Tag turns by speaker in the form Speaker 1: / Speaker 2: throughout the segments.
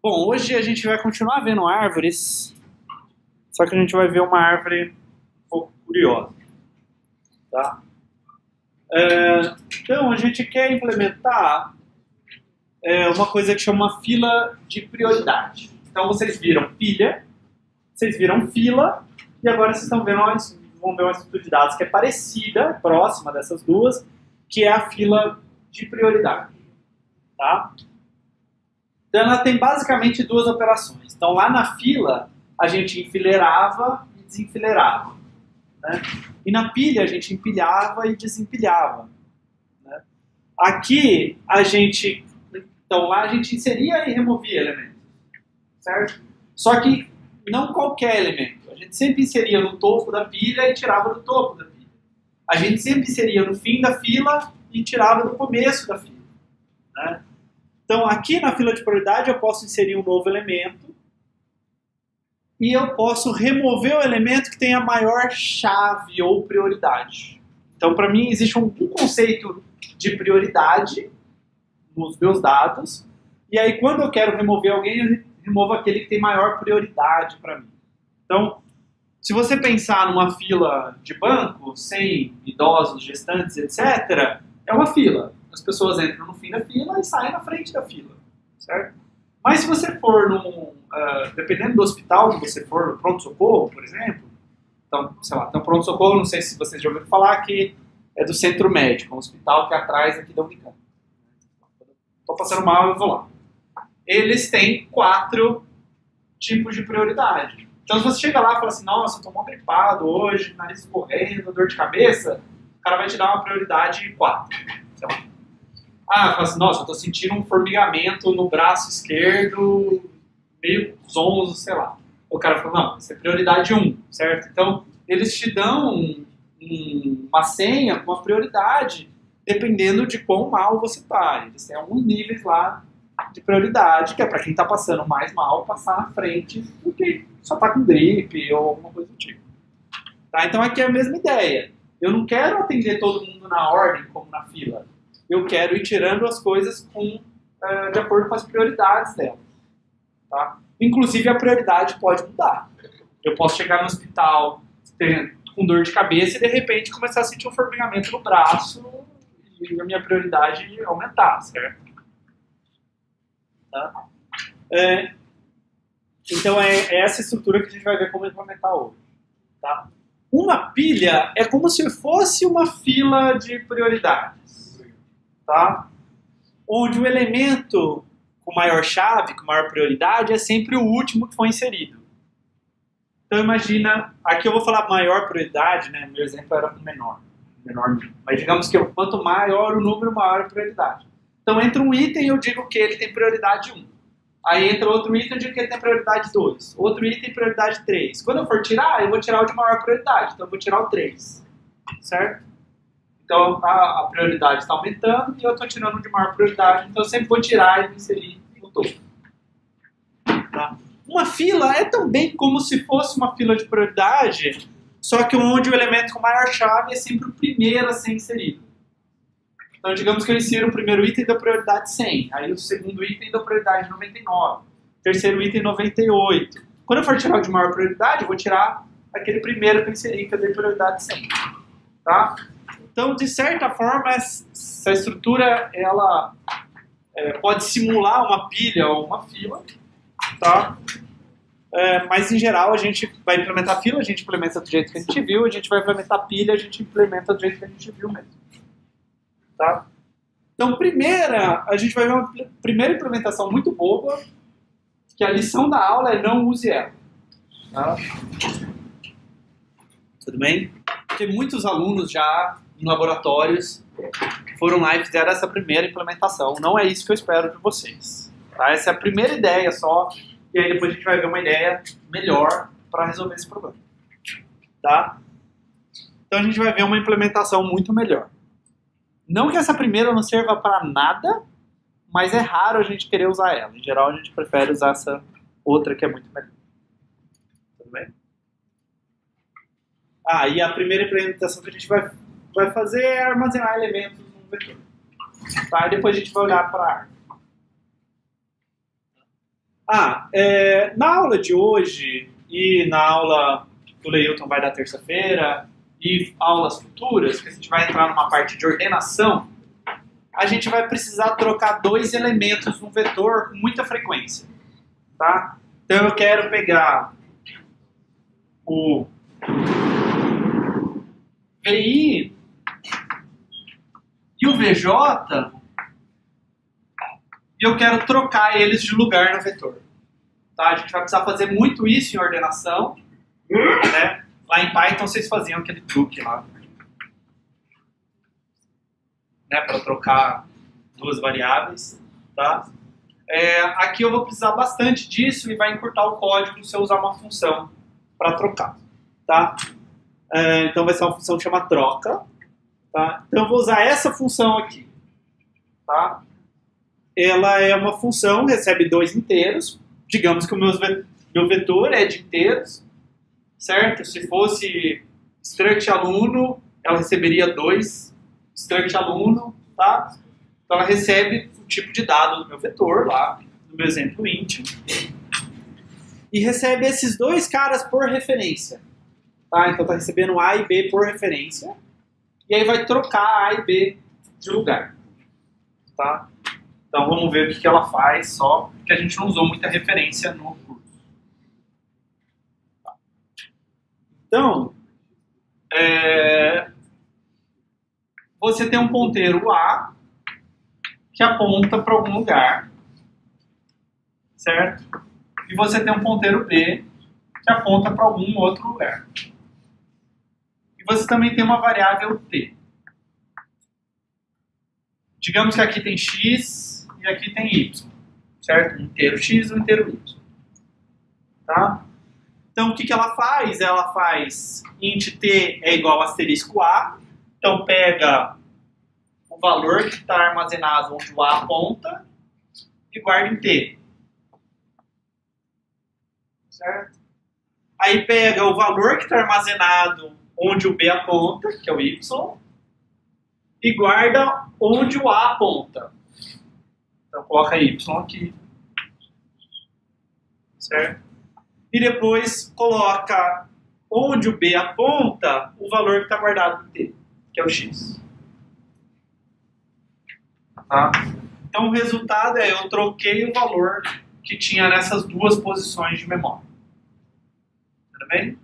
Speaker 1: Bom, hoje a gente vai continuar vendo árvores, só que a gente vai ver uma árvore um pouco curiosa, tá? Então, a gente quer implementar uma coisa que chama fila de prioridade. Então, vocês viram pilha, vocês viram fila, e agora vocês vão ver uma estrutura de dados que é parecida, próxima dessas duas, que é a fila de prioridade, tá? Então, ela tem basicamente duas operações. Então, lá na fila, a gente enfileirava e desenfileirava, né? E na pilha, a gente empilhava e desempilhava, né? Aqui, então lá a gente inseria e removia elementos, certo? Só que não qualquer elemento. A gente sempre inseria no topo da pilha e tirava do topo da pilha. A gente sempre inseria no fim da fila e tirava no começo da fila, né? Então, aqui na fila de prioridade, eu posso inserir um novo elemento e eu posso remover o elemento que tem a maior chave ou prioridade. Então, para mim, existe um conceito de prioridade nos meus dados, e aí, quando eu quero remover alguém, eu removo aquele que tem maior prioridade para mim. Então, se você pensar numa fila de banco, sem idosos, gestantes, etc., é uma fila. As pessoas entram no fim da fila e saem na frente da fila, certo? Mas se você for dependendo do hospital que você for, no pronto-socorro, por exemplo, então, sei lá, pronto-socorro, não sei se vocês já ouviram falar, que é do Centro Médico, um hospital que é atrás aqui da Unicamp. Estou passando mal, eu vou lá. Eles têm 4 tipos de prioridade. Então, se você chega lá e fala assim, nossa, eu estou mal gripado hoje, nariz escorrendo, dor de cabeça, o cara vai te dar uma prioridade 4, sei lá. Fala assim, nossa, eu estou sentindo um formigamento no braço esquerdo, meio zonzo, sei lá. O cara fala, não, isso é prioridade 1, certo? Então, eles te dão uma senha com uma prioridade, dependendo de quão mal você está. Eles têm alguns níveis lá de prioridade, que é para quem está passando mais mal, passar na frente do que só está com gripe ou alguma coisa do tipo. Tá? Então, aqui é a mesma ideia. Eu não quero atender todo mundo na ordem, como na fila. Eu quero ir tirando as coisas de acordo com as prioridades dela. Tá? Inclusive, a prioridade pode mudar. Eu posso chegar no hospital com dor de cabeça e, de repente, começar a sentir um formigamento no braço e a minha prioridade aumentar, certo? Tá? Então, é essa estrutura que a gente vai ver como implementar hoje. Tá? Uma pilha é como se fosse uma fila de prioridades. Tá? Onde o elemento com maior chave, com maior prioridade, é sempre o último que foi inserido. Então imagina, aqui eu vou falar maior prioridade, né? Meu exemplo era com menor. Mas digamos que quanto maior o número, maior a prioridade. Então entra um item e eu digo que ele tem prioridade 1. Aí entra outro item e eu digo que ele tem prioridade 2. Outro item prioridade 3. Quando eu for tirar, eu vou tirar o de maior prioridade. Então eu vou tirar o 3. Certo? Então, a prioridade está aumentando e eu estou tirando de maior prioridade. Então, eu sempre vou tirar e inserir no topo. Tá? Uma fila é também como se fosse uma fila de prioridade, só que onde o elemento com maior chave é sempre o primeiro a ser inserido. Então, digamos que eu insiro o primeiro item da prioridade 100, aí o segundo item da prioridade 99, o terceiro item 98. Quando eu for tirar o de maior prioridade, eu vou tirar aquele primeiro que eu inseri, que é da prioridade 100. Tá? Então, de certa forma, essa estrutura ela pode simular uma pilha ou uma fila, tá? Mas, em geral, a gente vai implementar fila, a gente implementa do jeito que a gente viu, a gente vai implementar pilha, a gente implementa do jeito que a gente viu mesmo. Tá? Então, a gente vai ver uma primeira implementação muito boba, que a lição da aula é não use ela. Tá? Tudo bem? Tem muitos alunos já em laboratórios foram lá e fizeram essa primeira implementação. Não é isso que eu espero de vocês. Tá? Essa é a primeira ideia só, e aí depois a gente vai ver uma ideia melhor para resolver esse problema. Tá? Então a gente vai ver uma implementação muito melhor. Não que essa primeira não serva para nada, mas é raro a gente querer usar ela. Em geral a gente prefere usar essa outra que é muito melhor. Tudo bem? E a primeira implementação que a gente vai fazer é armazenar elementos num vetor. Tá? E depois a gente vai olhar para a árvore. Na aula de hoje e na aula que o Leilton vai dar terça-feira e aulas futuras, que a gente vai entrar numa parte de ordenação, a gente vai precisar trocar dois elementos no vetor com muita frequência. Tá? Então eu quero pegar o VI e o VJ e eu quero trocar eles de lugar no vetor. Tá? A gente vai precisar fazer muito isso em ordenação. Né? Lá em Python vocês faziam aquele truque lá. Né? Para trocar duas variáveis. Tá? Aqui eu vou precisar bastante disso e vai encurtar o código se eu usar uma função para trocar. Tá? Então vai ser uma função que chama troca. Tá? Então eu vou usar essa função aqui. Tá? Ela é uma função, recebe dois inteiros. Digamos que o meu vetor é de inteiros, certo? Se fosse struct aluno, ela receberia 2 struct aluno, tá? Então ela recebe o tipo de dado do meu vetor lá, no meu exemplo int, e recebe esses dois caras por referência, tá? Então está recebendo A e B por referência, e aí vai trocar A e B de lugar, tá? Então vamos ver o que ela faz, só porque a gente não usou muita referência no curso. Tá. Então, você tem um ponteiro A que aponta para algum lugar, certo? E você tem um ponteiro B que aponta para algum outro lugar. E você também tem uma variável T. Digamos que aqui tem X e aqui tem Y, certo? Um inteiro X e um inteiro Y. Tá? Então, o que ela faz? Ela faz int T é igual a asterisco A. Então, pega o valor que está armazenado onde o A aponta e guarda em T. Certo? Aí pega o valor que está armazenado onde o B aponta, que é o Y, e guarda onde o A aponta. Então coloca Y aqui. Certo? E depois coloca onde o B aponta o valor que está guardado no T, que é o X. Tá? Então o resultado é eu troquei o valor que tinha nessas duas posições de memória. Tudo bem?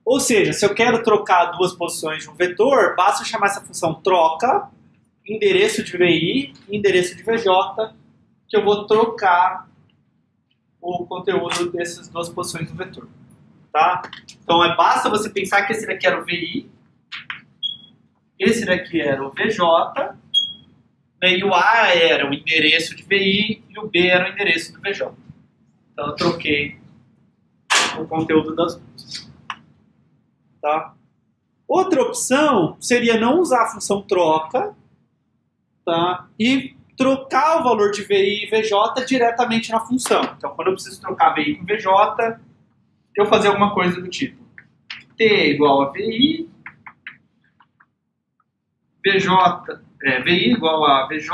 Speaker 1: Ou seja, se eu quero trocar duas posições de um vetor, basta chamar essa função troca, endereço de VI e endereço de VJ, que eu vou trocar o conteúdo dessas duas posições do vetor. Tá? Então basta você pensar que esse daqui era o VI, esse daqui era o VJ, né, e o A era o endereço de VI e o B era o endereço do VJ. Então eu troquei o conteúdo das duas. Tá? Outra opção seria não usar a função troca, tá? E trocar o valor de VI e VJ diretamente na função. Então, quando eu preciso trocar VI com VJ, eu fazer alguma coisa do tipo T é igual a VI, VI igual a VJ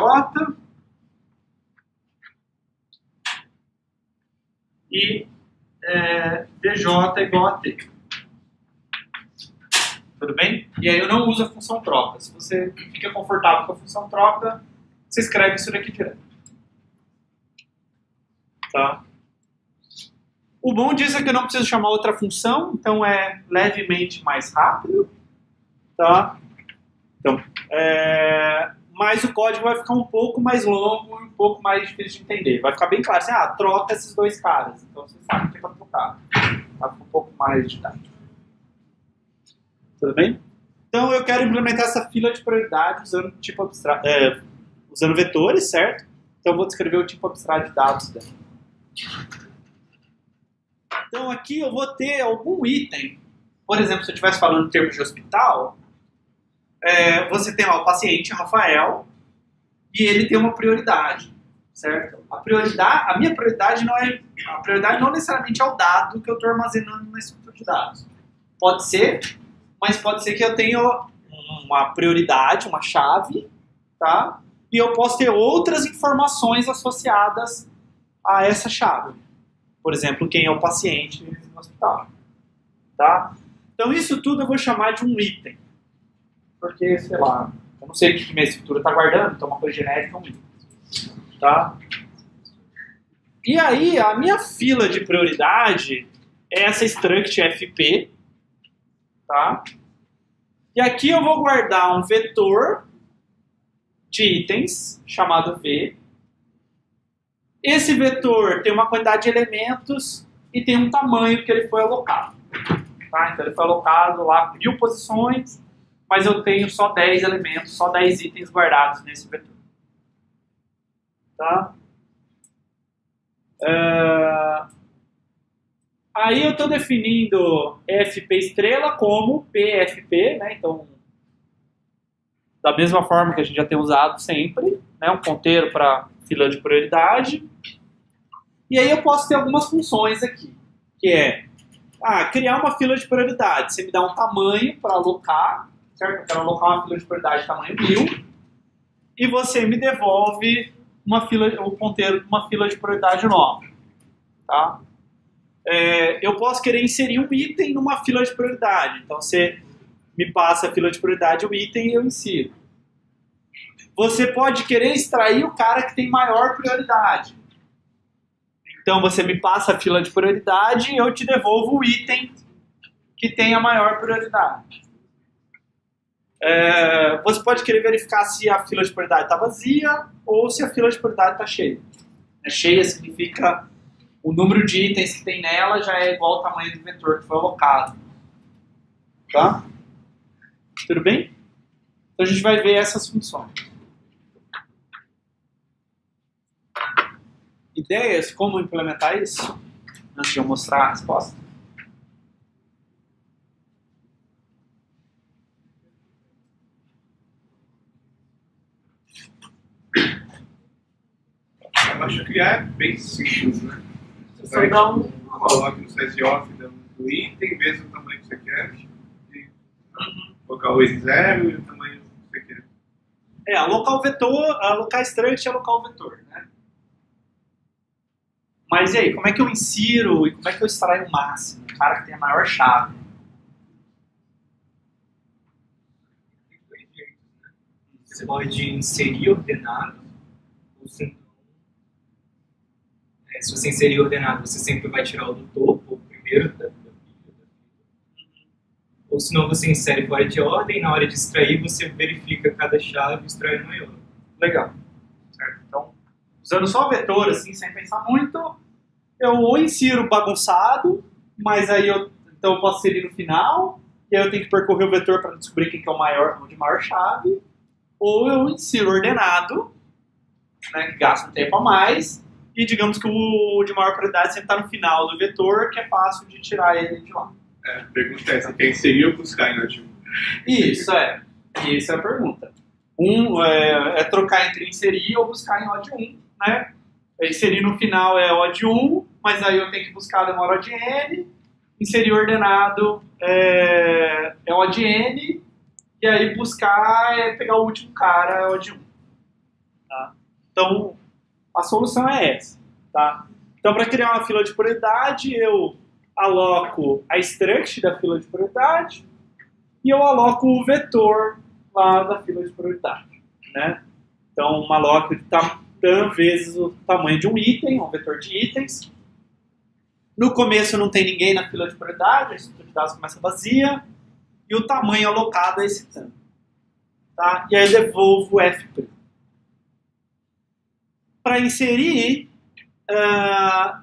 Speaker 1: e VJ igual a T. Tudo bem? E aí eu não uso a função troca. Se você fica confortável com a função troca, você escreve isso daqui direto. Tá? O bom disso é que eu não preciso chamar outra função, então é levemente mais rápido. Tá? Então, mas o código vai ficar um pouco mais longo e um pouco mais difícil de entender. Vai ficar bem claro assim, troca esses dois caras. Então você sabe o que é para trocar. Vai ficar um pouco mais didático. Tudo bem? Então eu quero implementar essa fila de prioridade usando tipo abstrato, usando vetores, certo? Então eu vou descrever o tipo abstrato de dados dela. Então aqui eu vou ter algum item. Por exemplo, se eu estivesse falando em termos de hospital, você tem lá o paciente, Rafael, e ele tem uma prioridade, certo? A minha prioridade não necessariamente é o dado que eu estou armazenando na estrutura de dados. Pode ser, mas pode ser que eu tenha uma prioridade, uma chave, tá? e eu posso ter outras informações associadas a essa chave. Por exemplo, quem é o paciente no hospital. Tá? Então isso tudo eu vou chamar de um item. Porque, sei lá, eu não sei o que minha estrutura está guardando, então uma coisa genérica é um item. Tá? E aí, a minha fila de prioridade é essa struct FP. Tá? E aqui eu vou guardar um vetor de itens, chamado V. Esse vetor tem uma quantidade de elementos e tem um tamanho que ele foi alocado. Tá? Então ele foi alocado lá 1000 posições, mas eu tenho só 10 elementos, só 10 itens guardados nesse vetor. Tá? Aí eu estou definindo FP estrela como PFP, né? Então, da mesma forma que a gente já tem usado sempre, né? Um ponteiro para fila de prioridade. E aí eu posso ter algumas funções aqui, que é criar uma fila de prioridade. Você me dá um tamanho para alocar, certo? Eu quero alocar uma fila de prioridade tamanho 1000, e você me devolve o ponteiro de uma fila de prioridade nova. Tá? Eu posso querer inserir um item numa fila de prioridade. Então você me passa a fila de prioridade, o item e eu insiro. Você pode querer extrair o cara que tem maior prioridade. Então você me passa a fila de prioridade e eu te devolvo o item que tem a maior prioridade. Você pode querer verificar se a fila de prioridade está vazia ou se a fila de prioridade está cheia. Cheia significa o número de itens que tem nela já é igual ao tamanho do vetor que foi alocado. Tá? Tudo bem? Então a gente vai ver essas funções. Ideias como implementar isso? Antes de eu mostrar a resposta.
Speaker 2: Eu acho que criar é bem simples, né?
Speaker 1: Você só dá
Speaker 2: coloca no size-off do item, vê o tamanho que você quer, e colocar o weight 0 e o tamanho que você quer.
Speaker 1: Alocar o vetor, alocar struct e alocar o vetor, né? Mas e aí, como é que eu insiro e como é que eu extraio o máximo? O cara que tem a maior chave.
Speaker 3: Tem dois jeitos, né? Você pode inserir ordenado, ou se você inserir ordenado, você sempre vai tirar o do topo, o primeiro da fila. Ou senão você insere fora de ordem, na hora de extrair você verifica cada chave e extrai o maior.
Speaker 1: Legal. Certo? Então, usando só o vetor, assim, sem pensar muito, eu ou insiro bagunçado, mas aí eu posso inserir no final, e aí eu tenho que percorrer o vetor para descobrir quem que é o de maior chave, ou eu insiro ordenado, né, que gasta um tempo a mais, e digamos que o de maior prioridade sempre está no final do vetor, que é fácil de tirar ele de lá.
Speaker 2: A pergunta é, você quer inserir ou buscar em nativo?
Speaker 1: Isso é a pergunta. É trocar entre inserir ou buscar em odd 1, né? Inserir no final é odd 1, mas aí eu tenho que buscar demora odd n, inserir ordenado é odd n, e aí buscar é pegar o último cara, é odd 1. Tá? Então, a solução é essa. Tá? Então, para criar uma fila de prioridade, eu aloco a struct da fila de prioridade e eu aloco o vetor lá da fila de prioridade. Né? Então, uma alloc vezes o tamanho de um item, um vetor de itens. No começo não tem ninguém na fila de prioridade, a estrutura de dados começa vazia, e o tamanho alocado é esse tanto. Tá? E aí devolvo o F'. Para inserir,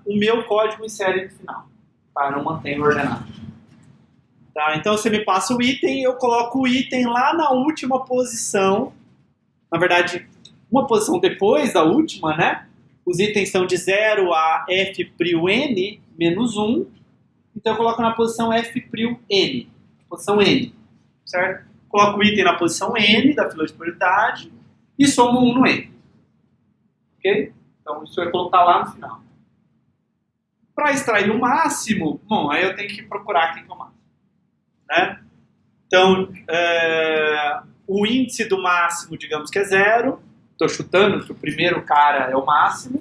Speaker 1: o meu código insere no final. Tá? Eu não mantenho ordenado. Tá? Então você me passa o item, eu coloco o item lá na última posição. Na verdade, uma posição depois da última, né? Os itens são de 0 a F'N menos 1. Então eu coloco na posição F'N, posição N, certo? Coloco o item na posição N da fila de prioridade e somo 1 no N. Ok? Então isso vai colocar lá no final. Para extrair o máximo, bom, aí eu tenho que procurar quem que é o máximo. Né? Então, o índice do máximo, digamos que é 0. estou chutando que o primeiro cara é o máximo.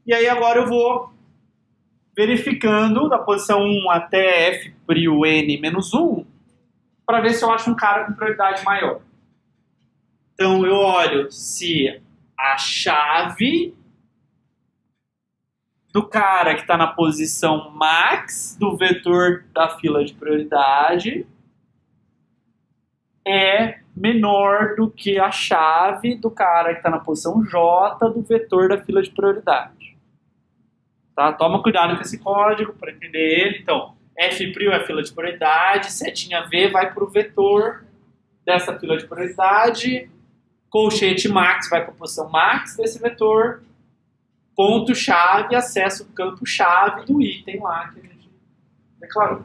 Speaker 1: E aí agora eu vou verificando da posição 1 até F'N-1 para ver se eu acho um cara com prioridade maior. Então eu olho se a chave do cara que está na posição max do vetor da fila de prioridade é menor do que a chave do cara que está na posição J do vetor da fila de prioridade. Tá? Toma cuidado com esse código para entender ele. Então, F'Prio é a fila de prioridade, setinha V vai para o vetor dessa fila de prioridade, colchete max vai para a posição max desse vetor, ponto-chave acessa o campo-chave do item lá que a gente declarou.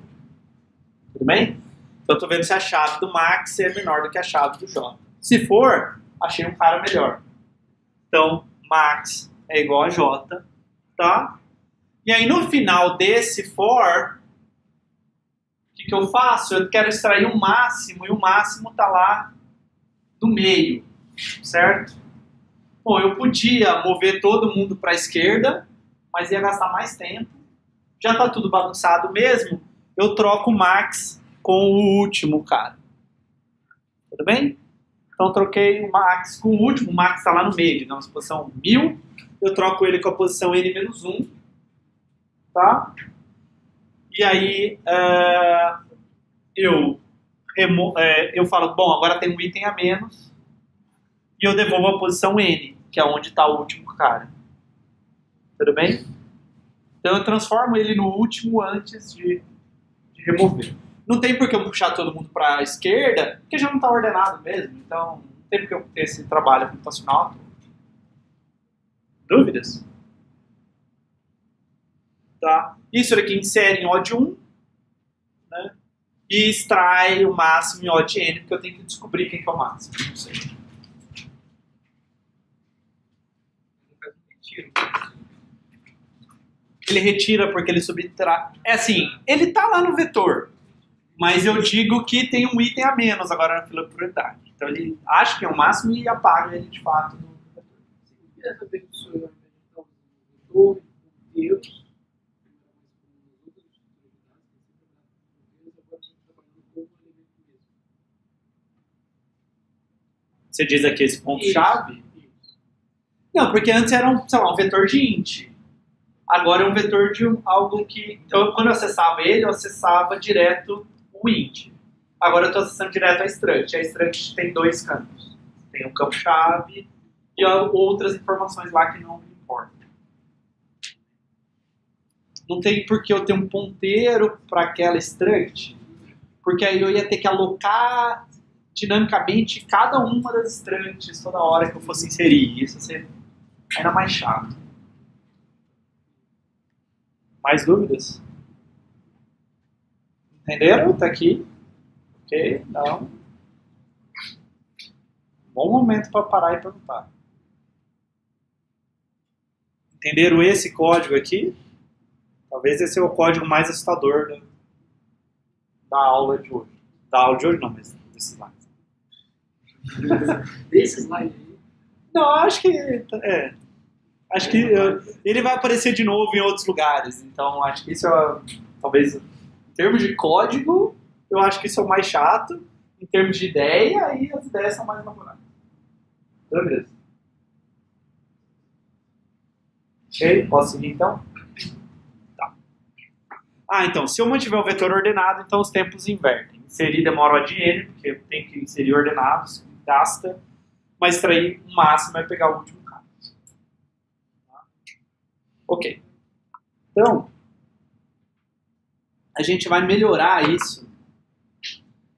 Speaker 1: Tudo bem? Então, eu estou vendo se a chave do max é menor do que a chave do J. Se for, achei um cara melhor. Então, max é igual a J, tá? E aí, no final desse for, o que eu faço? Eu quero extrair o máximo, e o máximo está lá no meio, certo? Bom, eu podia mover todo mundo para a esquerda, mas ia gastar mais tempo. Já está tudo bagunçado mesmo, eu troco o max com o último cara. Tudo bem? Então, troquei o max com o último, o max está lá no meio, digamos, posição 1000. Eu troco ele com a posição N-1, tá? E aí, eu falo, bom, agora tem um item a menos, e eu devolvo a posição N, que é onde está o último cara. Tudo bem? Então eu transformo ele no último antes de remover. Não tem por que eu puxar todo mundo para a esquerda, porque já não está ordenado mesmo. Então não tem por que eu ter esse trabalho computacional. Dúvidas? Tá? Isso aqui insere em odd 1, né? E extrai o máximo em odd n, porque eu tenho que descobrir quem que é o máximo. Não sei. Ele retira porque ele subtrai. É assim, ele tá lá no vetor, mas eu digo que tem um item a menos agora na fila de prioridade. Então ele acha que é o máximo e apaga ele de fato do vetor.
Speaker 4: Essa pessoa o Deus,
Speaker 1: você diz aqui esse ponto-chave? Não, porque antes era um vetor de int. Agora é um vetor de algo que... Então, quando eu acessava ele, eu acessava direto o int. Agora eu estou acessando direto a struct. A struct tem dois campos. Tem um campo-chave e outras informações lá que não me importam. Não tem por que eu ter um ponteiro para aquela struct, porque aí eu ia ter que alocar dinamicamente cada uma das structs toda hora que eu fosse inserir. Isso seria ainda mais chato. Mais dúvidas? Entenderam? Tá aqui. Ok? Não. Bom momento para parar e perguntar. Entenderam esse código aqui? Talvez esse é o código mais assustador da aula de hoje. Da aula de hoje não, mas desse slide.
Speaker 4: desse slide aí.
Speaker 1: Não, acho que... Acho que ele vai aparecer de novo em outros lugares. Então, acho que isso é, talvez, em termos de código, eu acho que isso é o mais chato. Em termos de ideia, aí as ideias são mais elaboradas. Beleza? Ok? Posso seguir, então? Tá. Então, se eu mantiver o vetor ordenado, então os tempos invertem. Inserir demora o ad n, porque eu tenho que inserir ordenados, gasta, mas extrair o máximo é pegar o último. Ok. Então, a gente vai melhorar isso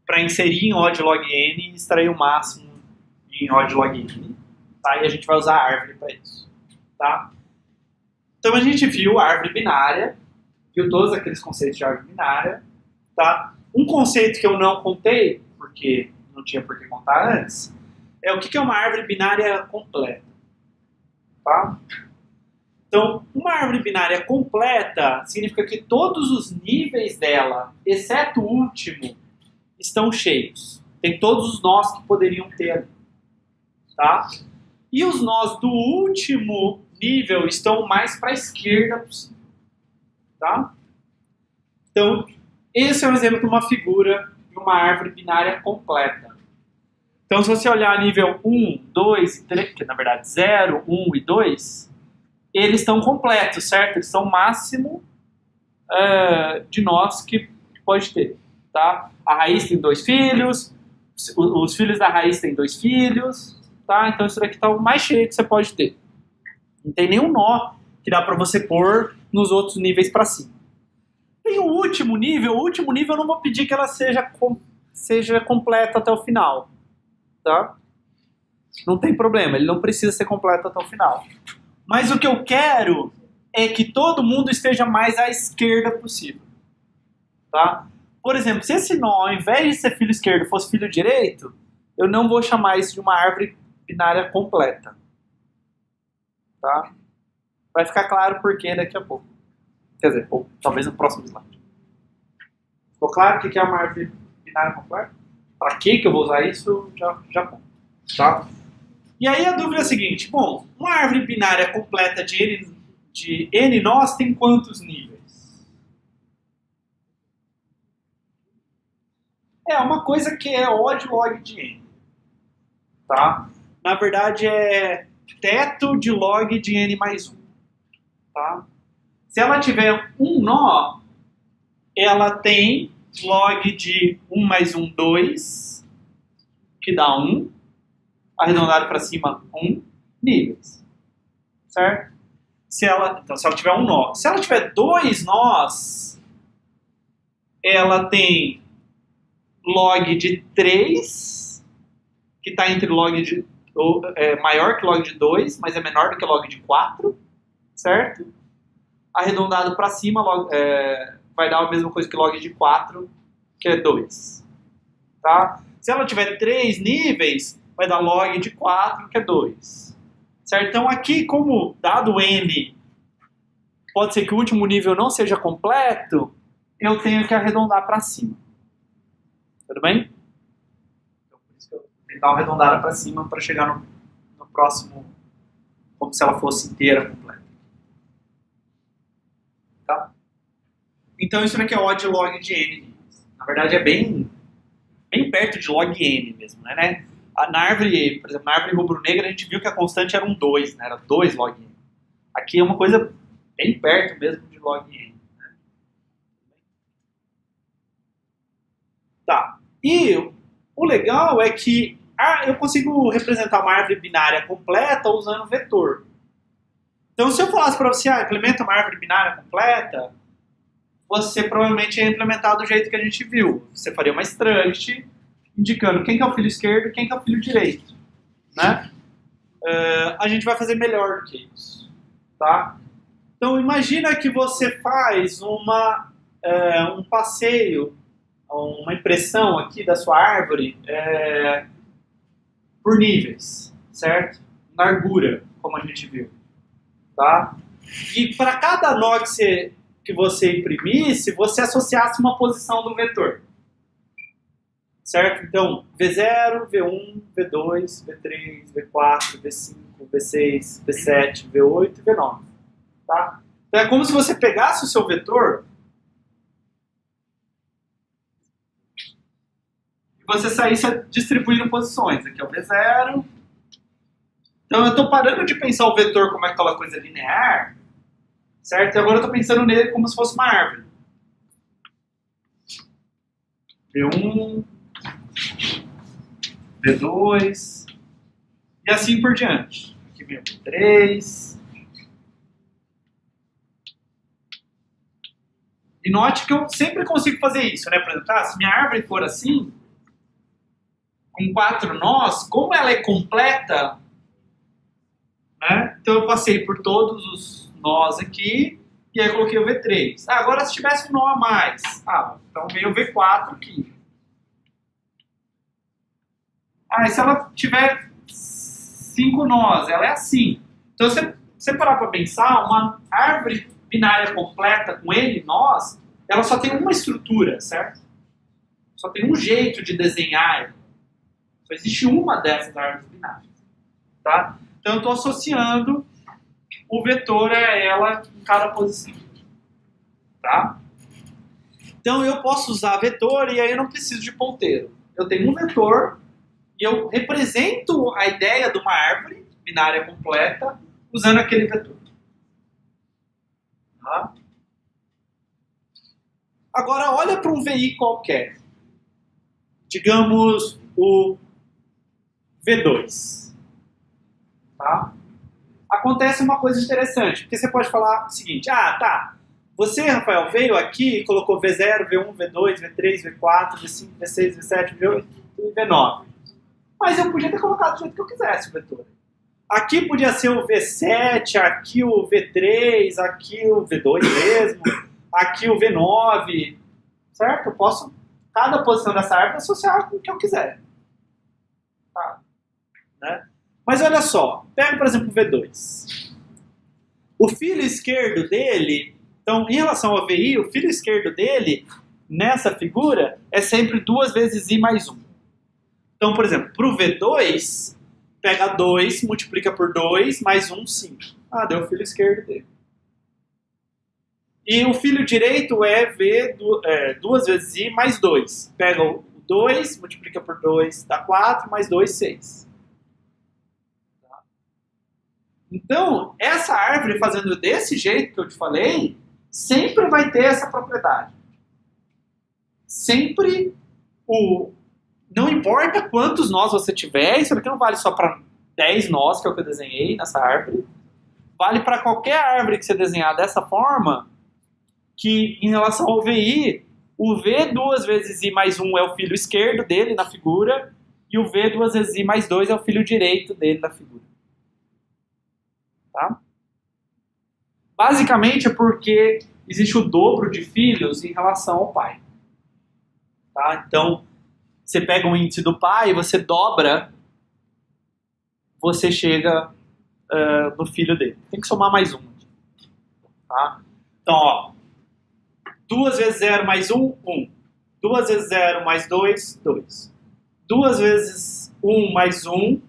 Speaker 1: para inserir em odd log n e extrair o máximo em odd log n. Tá? E a gente vai usar a árvore para isso. Tá? Então, a gente viu a árvore binária, viu todos aqueles conceitos de árvore binária. Tá? Um conceito que eu não contei, porque não tinha por que contar antes, é o que é uma árvore binária completa. Tá? Então, uma árvore binária completa significa que todos os níveis dela, exceto o último, estão cheios. Tem todos os nós que poderiam ter ali. Tá? E os nós do último nível estão mais para a esquerda possível. Tá? Então, esse é um exemplo de uma figura de uma árvore binária completa. Então, se você olhar nível 1, 2 e 3, que na verdade 0, 1 e 2, eles estão completos, certo? Eles são o máximo de nós que pode ter. Tá? A raiz tem 2 filhos, os filhos da raiz têm 2 filhos, tá? Então isso daqui está o mais cheio que você pode ter. Não tem nenhum nó que dá para você pôr nos outros níveis para cima. Tem o último nível eu não vou pedir que ela seja completa até o final. Tá? Não tem problema, ele não precisa ser completo até o final. Mas o que eu quero é que todo mundo esteja mais à esquerda possível. Tá? Por exemplo, se esse nó, ao invés de ser filho esquerdo, fosse filho direito, eu não vou chamar isso de uma árvore binária completa. Tá? Vai ficar claro por quê daqui a pouco. Quer dizer, ou talvez no próximo slide. Ficou claro o que é uma árvore binária completa? Para que eu vou usar isso? Já conto. Tá? E aí a dúvida é a seguinte. Bom, uma árvore binária completa de N nós tem quantos níveis? É uma coisa que é O de log de N. Tá? Na verdade é teto de log de N mais 1. Tá? Se ela tiver um nó, ela tem log de 1 mais 1, 2, que dá 1, arredondado para cima, 1 níveis. Certo? Então, se ela tiver um nó. Se ela tiver 2 nós, ela tem log de 3, que está entre log de... maior que log de 2, mas é menor do que log de 4, certo? Arredondado para cima, vai dar a mesma coisa que log de 4, que é 2. Tá? Se ela tiver 3 níveis, vai dar log de 4, que é 2. Certo? Então aqui, como dado N, pode ser que o último nível não seja completo, eu tenho que arredondar para cima. Tudo bem? Então por isso que eu vou tentar arredondar para cima para chegar no próximo, como se ela fosse inteira, completa. Tá? Então isso aqui é O de log de N. Na verdade é bem perto de log N mesmo, né? Na árvore, por exemplo, na árvore rubro-negra a gente viu que a constante era um 2, né? Era 2 log N. Aqui é uma coisa bem perto mesmo de log N. Né? Tá. E o legal é que eu consigo representar uma árvore binária completa usando vetor. Então se eu falasse para você, implementa uma árvore binária completa, você provavelmente ia implementar do jeito que a gente viu. Você faria uma struct indicando quem que é o filho esquerdo e quem que é o filho direito. Né? A gente vai fazer melhor do que isso. Tá? Então imagina que você faz um passeio, uma impressão aqui da sua árvore por níveis, certo? Largura, como a gente viu. Tá? E para cada nó que você imprimisse, você associasse uma posição do vetor. Certo? Então, V0, V1, V2, V3, V4, V5, V6, V7, V8 e V9. Tá? Então, é como se você pegasse o seu vetor e você saísse distribuindo posições. Aqui é o V0. Então, eu estou parando de pensar o vetor como aquela coisa linear, certo? E agora eu estou pensando nele como se fosse uma árvore. V1, V2 e assim por diante. Aqui vem o V3. E note que eu sempre consigo fazer isso, né? Por exemplo, se minha árvore for assim, com 4 nós, como ela é completa, né? Então eu passei por todos os nós aqui e aí eu coloquei o V3. Agora se tivesse um nó a mais, então veio o V4 aqui. E se ela tiver 5 nós, ela é assim. Então se você parar para pensar, uma árvore binária completa com N nós, ela só tem uma estrutura, certo? Só tem um jeito de desenhar ela. Só existe uma dessas árvores binárias. Tá? Então Então eu estou associando o vetor a ela em cada posição. Tá? Então eu posso usar vetor e aí eu não preciso de ponteiro. Eu tenho um vetor e eu represento a ideia de uma árvore binária completa usando aquele vetor. Tá? Agora olha para um VI qualquer. Digamos o V2. Tá? Acontece uma coisa interessante, porque você pode falar o seguinte, tá, você, Rafael, veio aqui e colocou V0, V1, V2, V3, V4, V5, V6, V7, V8 e V9. Mas eu podia ter colocado do jeito que eu quisesse o vetor. Aqui podia ser o V7, aqui o V3, aqui o V2 mesmo, aqui o V9, certo? Eu posso, cada posição dessa árvore, associar com o que eu quiser. Tá? Né? Mas olha só, pega, por exemplo, o V2. O filo esquerdo dele, então, em relação ao VI, o filo esquerdo dele, nessa figura, é sempre 2 vezes I mais 1. Então, por exemplo, para o V2, pega 2, multiplica por 2, mais 1, 5. Deu o filo esquerdo dele. E o filo direito é V 2 vezes I mais 2. Pega o 2, multiplica por 2, dá 4, mais 2, 6. Então, essa árvore fazendo desse jeito que eu te falei, sempre vai ter essa propriedade. Sempre não importa quantos nós você tiver, isso aqui não vale só para 10 nós, que é o que eu desenhei nessa árvore. Vale para qualquer árvore que você desenhar dessa forma, que em relação ao VI, o V 2 vezes I mais 1 é o filo esquerdo dele na figura, e o V 2 vezes I mais 2 é o filo direito dele na figura. Tá? Basicamente é porque existe o dobro de filhos em relação ao pai. Tá? Então, você pega o índice do pai, você dobra, você chega no filho dele. Tem que somar mais um. Tá? Então, 2 vezes 0 mais 1, 1. 2 vezes 0 mais 2, 2. 2 vezes 1 mais 1,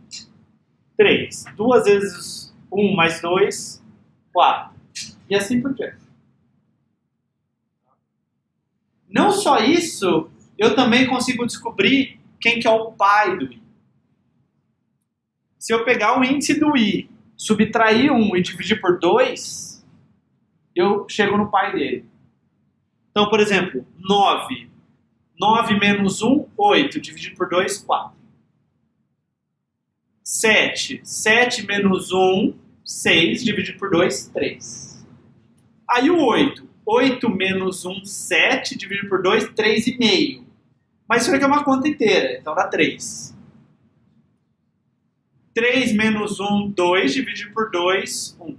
Speaker 1: 3. 2 vezes 1 mais 2, 4. E assim por diante. Não só isso, eu também consigo descobrir quem que é o pai do I. Se eu pegar o índice do I, subtrair 1 e dividir por 2, eu chego no pai dele. Então, por exemplo, 9. 9 menos 1, 8. Dividido por 2, 4. 7. 7 menos 1, 6. Dividido por 2, 3. Aí o 8. 8 menos 1, 7. Dividido por 2, 3,5. Mas isso aqui é uma conta inteira, então dá 3. 3 menos 1, 2. Dividido por 2, 1.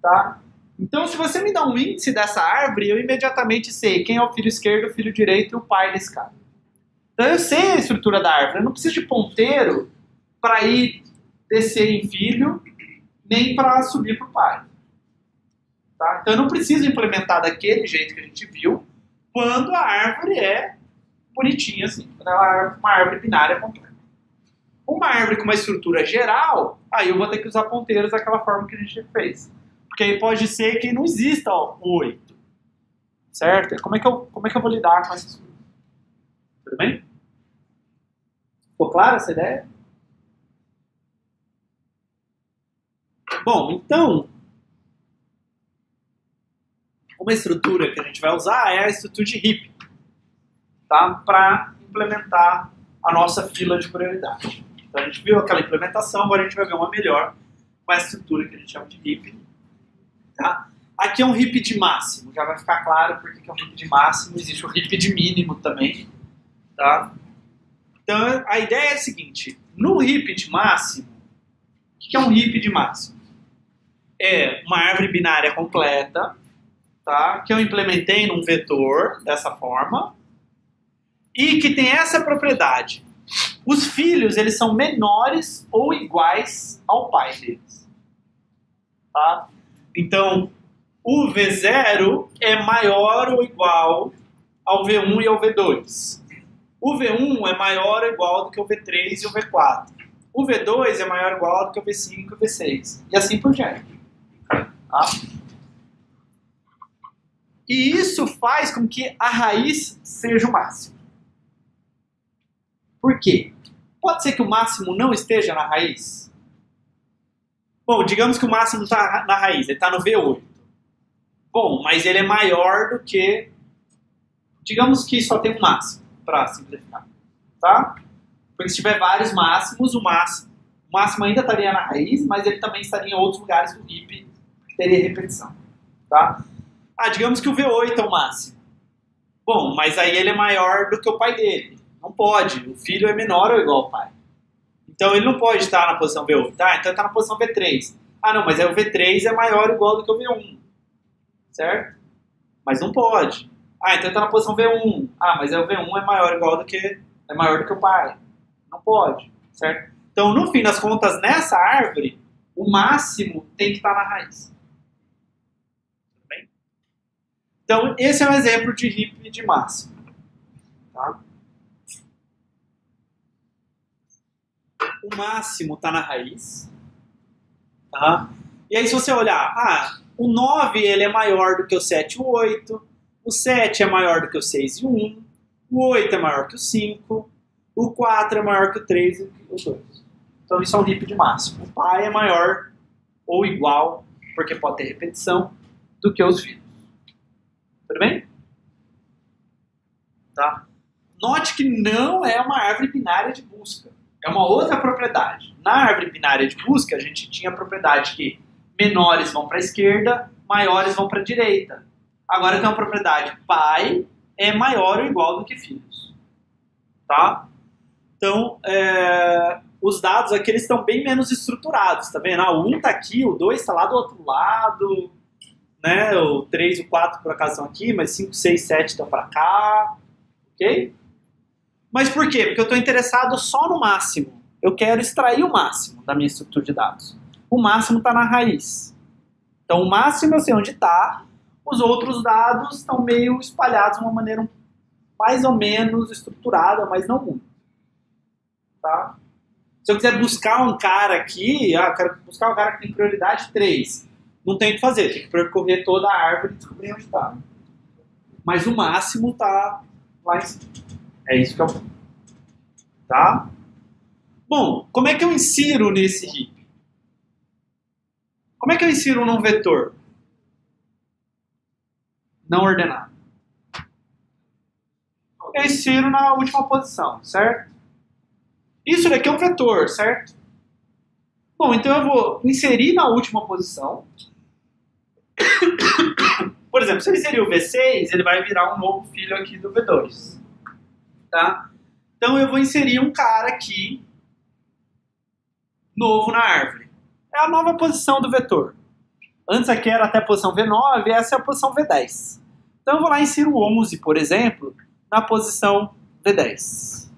Speaker 1: Tá? Então, se você me dá um índice dessa árvore, eu imediatamente sei quem é o filho esquerdo, o filho direito e o pai desse cara. Então, eu sei a estrutura da árvore. Eu não preciso de ponteiro para ir descer em filho, nem para subir para o pai. Tá? Então, eu não preciso implementar daquele jeito que a gente viu quando a árvore é bonitinha assim. Quando ela é uma árvore binária completa. Uma árvore com uma estrutura geral, aí eu vou ter que usar ponteiros daquela forma que a gente fez. Porque aí pode ser que não exista o 8. Certo? Como é que eu vou lidar com essas coisas? Tudo bem? Ficou clara essa ideia? Bom, então, uma estrutura que a gente vai usar é a estrutura de heap, tá? Para implementar a nossa fila de prioridade. Então a gente viu aquela implementação, agora a gente vai ver uma melhor com a estrutura que a gente chama de heap. Tá? Aqui é um heap de máximo, já vai ficar claro porque que é um heap de máximo, existe um heap de mínimo também. Tá? Então a ideia é a seguinte, no heap de máximo, o que é um heap de máximo? É uma árvore binária completa, tá? Que eu implementei num vetor dessa forma e que tem essa propriedade. Os filhos eles são menores ou iguais ao pai deles. Tá? Então, o V0 é maior ou igual ao V1 e ao V2. O V1 é maior ou igual do que o V3 e o V4. o V2 é maior ou igual do que o V5 e o V6. E assim por diante. Tá? E isso faz com que a raiz seja o máximo. Por quê? Pode ser que o máximo não esteja na raiz? Bom, digamos que o máximo está na raiz, ele está no V8. Bom, mas ele é maior do que... Digamos que só tem um máximo, para simplificar. Tá? Porque se tiver vários máximos, o máximo ainda estaria na raiz, mas ele também estaria em outros lugares do heap que teria repetição. Tá? Digamos que o V8 é o máximo. Bom, mas aí ele é maior do que o pai dele. Não pode. O filho é menor ou igual ao pai. Então ele não pode estar na posição V8. Então ele está na posição V3. Não, mas aí o V3 é maior ou igual do que o V1. Certo? Mas não pode. Então ele está na posição V1. Mas aí o V1 é maior ou igual do que... É maior do que o pai. Não pode. Certo? Então, no fim das contas, nessa árvore, o máximo tem que estar na raiz. Tudo bem? Então, esse é um exemplo de heap de máximo. Tá? O máximo está na raiz. Tá? E aí, se você olhar, o 9 ele é maior do que o 7 e o 8. O 7 é maior do que o 6 e o 1. O 8 é maior que o 5. O 4 é maior que o 3 e o 2. Então, isso é um heap de máximo. O pai é maior ou igual, porque pode ter repetição, do que os filhos. Tudo bem? Tá? Note que não é uma árvore binária de busca. É uma outra propriedade. Na árvore binária de busca, a gente tinha a propriedade que menores vão para a esquerda, maiores vão para a direita. Agora tem uma propriedade pai é maior ou igual do que filhos. Tá? Então, os dados aqui eles estão bem menos estruturados, tá vendo? O 1 está aqui, o 2 está lá do outro lado, né? O 3 e o 4 por acaso estão aqui, mas 5, 6, 7 estão para cá, ok? Mas por quê? Porque eu estou interessado só no máximo. Eu quero extrair o máximo da minha estrutura de dados. O máximo está na raiz. Então, o máximo eu sei onde está, os outros dados estão meio espalhados de uma maneira mais ou menos estruturada, mas não muito. Tá? Se eu quiser buscar um cara aqui, eu quero buscar um cara que tem prioridade 3. Não tem o que fazer, tem que percorrer toda a árvore e descobrir onde está. Mas o máximo está lá em cima. É isso que eu vou. Tá? Bom, como é que eu insiro nesse heap? Como é que eu insiro num vetor não ordenado? Eu insiro na última posição, certo? Isso daqui é um vetor, certo? Bom, então eu vou inserir na última posição. Por exemplo, se eu inserir o V6, ele vai virar um novo filho aqui do V2. Tá? Então eu vou inserir um cara aqui novo na árvore. É a nova posição do vetor. Antes aqui era até a posição V9, essa é a posição V10. Então eu vou lá e insiro o 11, por exemplo, na posição V10.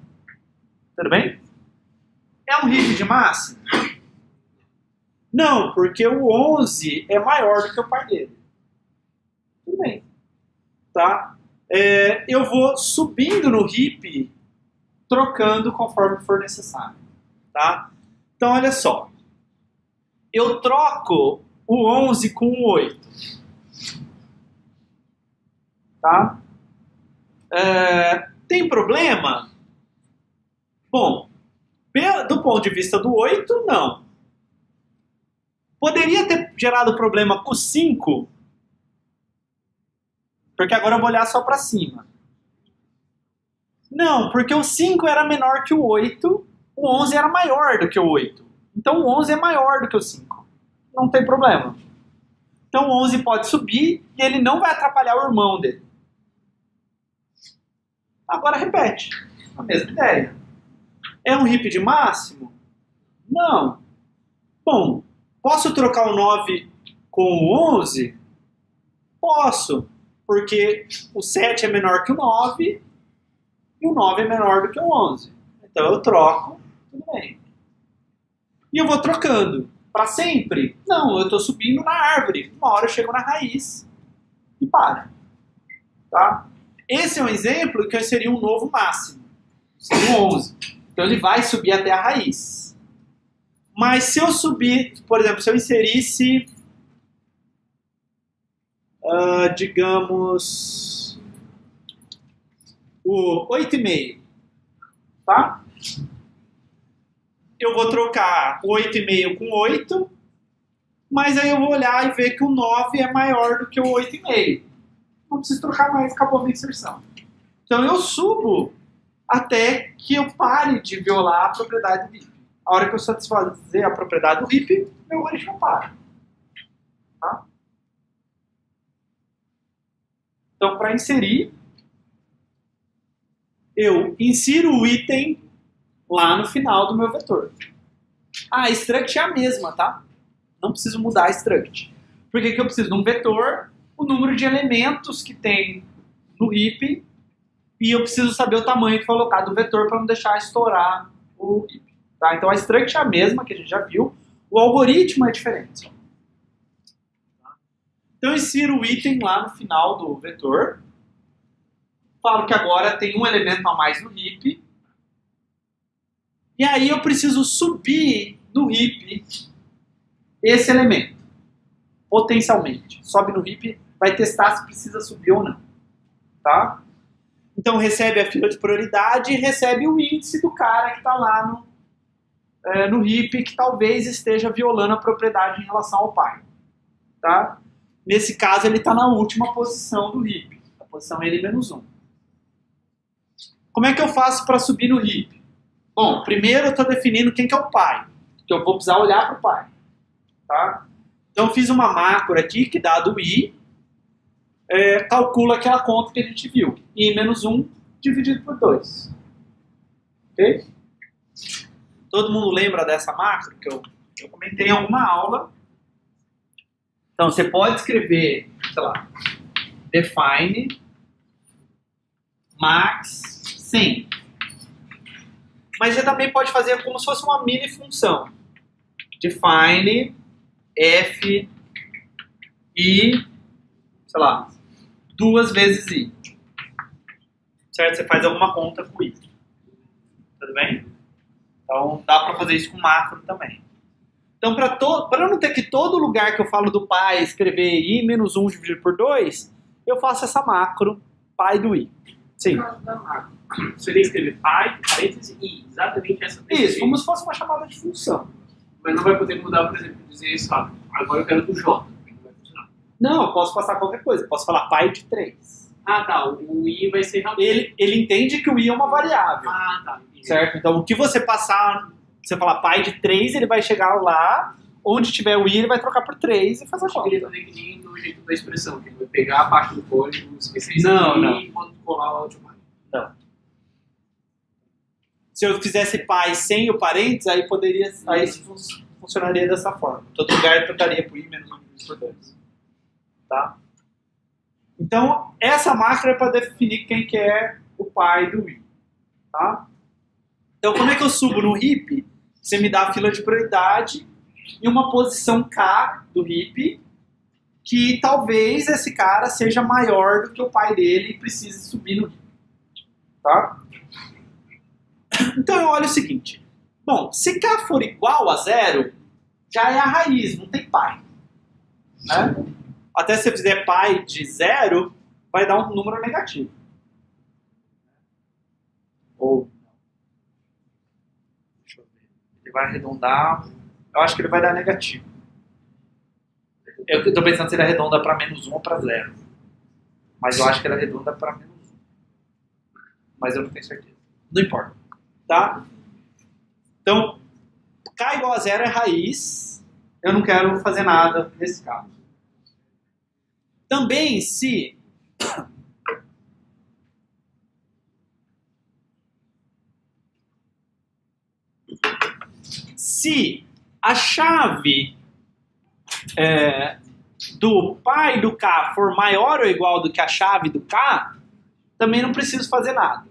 Speaker 1: Tudo bem? É um heap de máximo? Não, porque o 11 é maior do que o par dele. Tudo bem. Tá? Eu vou subindo no heap, trocando conforme for necessário. Tá? Então, olha só. Eu troco o 11 com o 8. Tá? Tem problema? Bom, do ponto de vista do 8, não. Poderia ter gerado problema com o 5, porque agora eu vou olhar só para cima. Não, porque o 5 era menor que o 8, o 11 era maior do que o 8. Então o 11 é maior do que o 5. Não tem problema. Então o 11 pode subir e ele não vai atrapalhar o irmão dele. Agora repete. A mesma ideia. É um heap de máximo? Não. Bom, posso trocar o 9 com o 11? Posso, porque o 7 é menor que o 9 e o 9 é menor do que o 11. Então eu troco, tudo bem. E eu vou trocando. Para sempre? Não, eu estou subindo na árvore. Uma hora eu chego na raiz e para. Tá? Esse é um exemplo que eu inseri um novo máximo. Seria o 11. Então ele vai subir até a raiz. Mas se eu subir, por exemplo, se eu inserisse, digamos, o 8,5, tá? Eu vou trocar o 8,5 com 8, mas aí eu vou olhar e ver que o 9 é maior do que o 8,5. Não preciso trocar mais, acabou a minha inserção. Então eu subo até que eu pare de violar a propriedade do heap. A hora que eu satisfazer a propriedade do heap, meu algoritmo para. Tá? Então, para inserir, eu insiro o item lá no final do meu vetor. A struct é a mesma, tá? Não preciso mudar a struct. Por que eu preciso de um vetor? O número de elementos que tem no heap, e eu preciso saber o tamanho que foi alocado do vetor para não deixar estourar o heap. Tá? Então a struct é a mesma, que a gente já viu, o algoritmo é diferente. Então eu insiro o item lá no final do vetor, falo que agora tem um elemento a mais no heap, e aí eu preciso subir no heap esse elemento, potencialmente. Sobe no heap, vai testar se precisa subir ou não. Tá? Então recebe a fila de prioridade e recebe o índice do cara que está lá no heap, que talvez esteja violando a propriedade em relação ao pai. Tá? Nesse caso ele está na última posição do heap, a posição N-1. Como é que eu faço para subir no heap? Bom, primeiro eu estou definindo quem que é o pai, que eu vou precisar olhar para o pai. Tá? Então eu fiz uma macro aqui que dado i, calcula aquela conta que a gente viu. I-1 dividido por 2. Ok? Todo mundo lembra dessa macro que eu comentei em alguma aula? Então você pode escrever, sei lá, define max 100. Mas você também pode fazer como se fosse uma mini função. Define f i, sei lá, 2 vezes i. Certo? Você faz alguma conta com i. Tudo bem? Então dá para fazer isso com macro também. Então para não ter que todo lugar que eu falo do pai escrever i-1 dividido por 2, eu faço essa macro pai do i. Sim.
Speaker 4: No caso da macro,
Speaker 3: Você tem que escrever pai, parênteses, i. Exatamente essa
Speaker 1: Isso, como se fosse uma chamada de função.
Speaker 3: Mas não vai poder mudar, por exemplo, dizer, sabe, agora eu quero do J. Não vai funcionar.
Speaker 1: Não, eu posso passar qualquer coisa. Eu posso falar pai de 3.
Speaker 3: Ah, tá. O i vai ser realmente...
Speaker 1: Ele entende que o i é uma variável.
Speaker 3: Ah, tá.
Speaker 1: Certo? Então o que você passar, você falar pai de 3, ele vai chegar lá, onde tiver o i, ele vai trocar por 3 e fazer a
Speaker 3: Eu
Speaker 1: conta.
Speaker 3: queria fazer que nem no jeito da expressão, que ele vai pegar a parte do código, esquecer isso
Speaker 1: Não.
Speaker 3: e quando colar o automático.
Speaker 1: Não. Se eu fizesse pai sem o parênteses, aí poderia, aí isso funcionaria dessa forma. Todo lugar trocaria por i-1 por 2. Tá? Então, essa macro é para definir quem que é o pai do i. Tá? Então, como é que eu subo no heap? Você me dá a fila de prioridade e uma posição K do heap, que talvez esse cara seja maior do que o pai dele e precise subir no heap. Tá? Então eu olho o seguinte. Bom, se K for igual a 0, já é a raiz, não tem pai. Né? Até se eu fizer pai de 0, vai dar um número negativo. Ou deixa eu ver. Ele vai arredondar. Eu acho que ele vai dar negativo. Eu estou pensando se ele arredonda para -1 ou para 0. Mas eu acho que ele arredonda para -1. Mas eu não tenho certeza. Não importa. Tá? Então, K igual a 0 é raiz. Eu não quero fazer nada nesse caso. Também se a chave do pai do K for maior ou igual do que a chave do K, também não preciso fazer nada.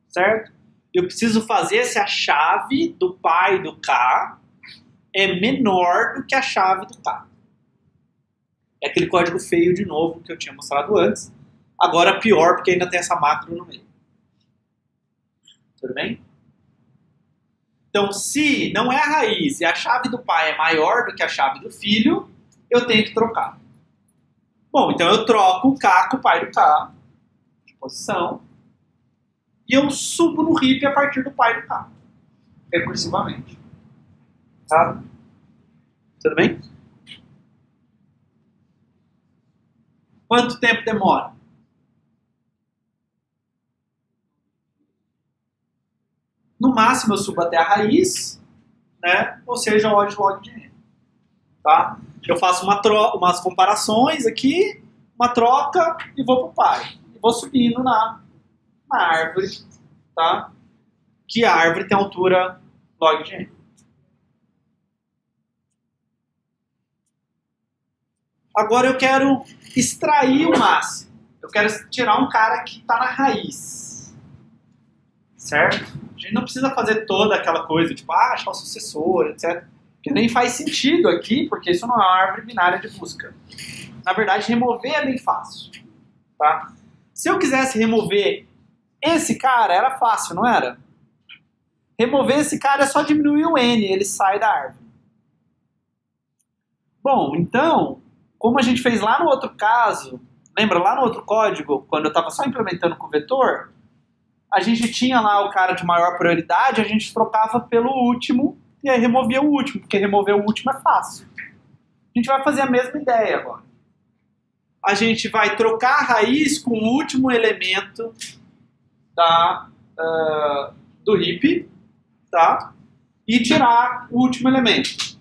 Speaker 1: Certo? Eu preciso fazer se a chave do pai do K é menor do que a chave do K. É aquele código feio de novo que eu tinha mostrado antes. Agora pior, porque ainda tem essa macro no meio. Tudo bem? Então, se não é a raiz e a chave do pai é maior do que a chave do filho, eu tenho que trocar. Bom, então eu troco o K com o pai do K, de posição, e eu subo no heap a partir do pai do K, recursivamente. Tá? Tudo bem? Quanto tempo demora? No máximo eu subo até a raiz, né? Ou seja, o de log de n. Tá? Eu faço umas comparações aqui, uma troca e vou para o pai. E vou subindo na árvore, tá? Que a árvore tem altura log de n. Agora eu quero extrair o máximo. Eu quero tirar um cara que está na raiz. Certo? A gente não precisa fazer toda aquela coisa, tipo, achar o sucessor, etc. Que nem faz sentido aqui, porque isso não é uma árvore binária de busca. Na verdade, remover é bem fácil. Tá? Se eu quisesse remover esse cara, era fácil, não era? Remover esse cara é só diminuir o n, ele sai da árvore. Bom, então, como a gente fez lá no outro caso, lembra lá no outro código, quando eu estava só implementando com o vetor, a gente tinha lá o cara de maior prioridade, a gente trocava pelo último e aí removia o último, porque remover o último é fácil. A gente vai fazer a mesma ideia agora. A gente vai trocar a raiz com o último elemento do heap, tá? E tirar o último elemento.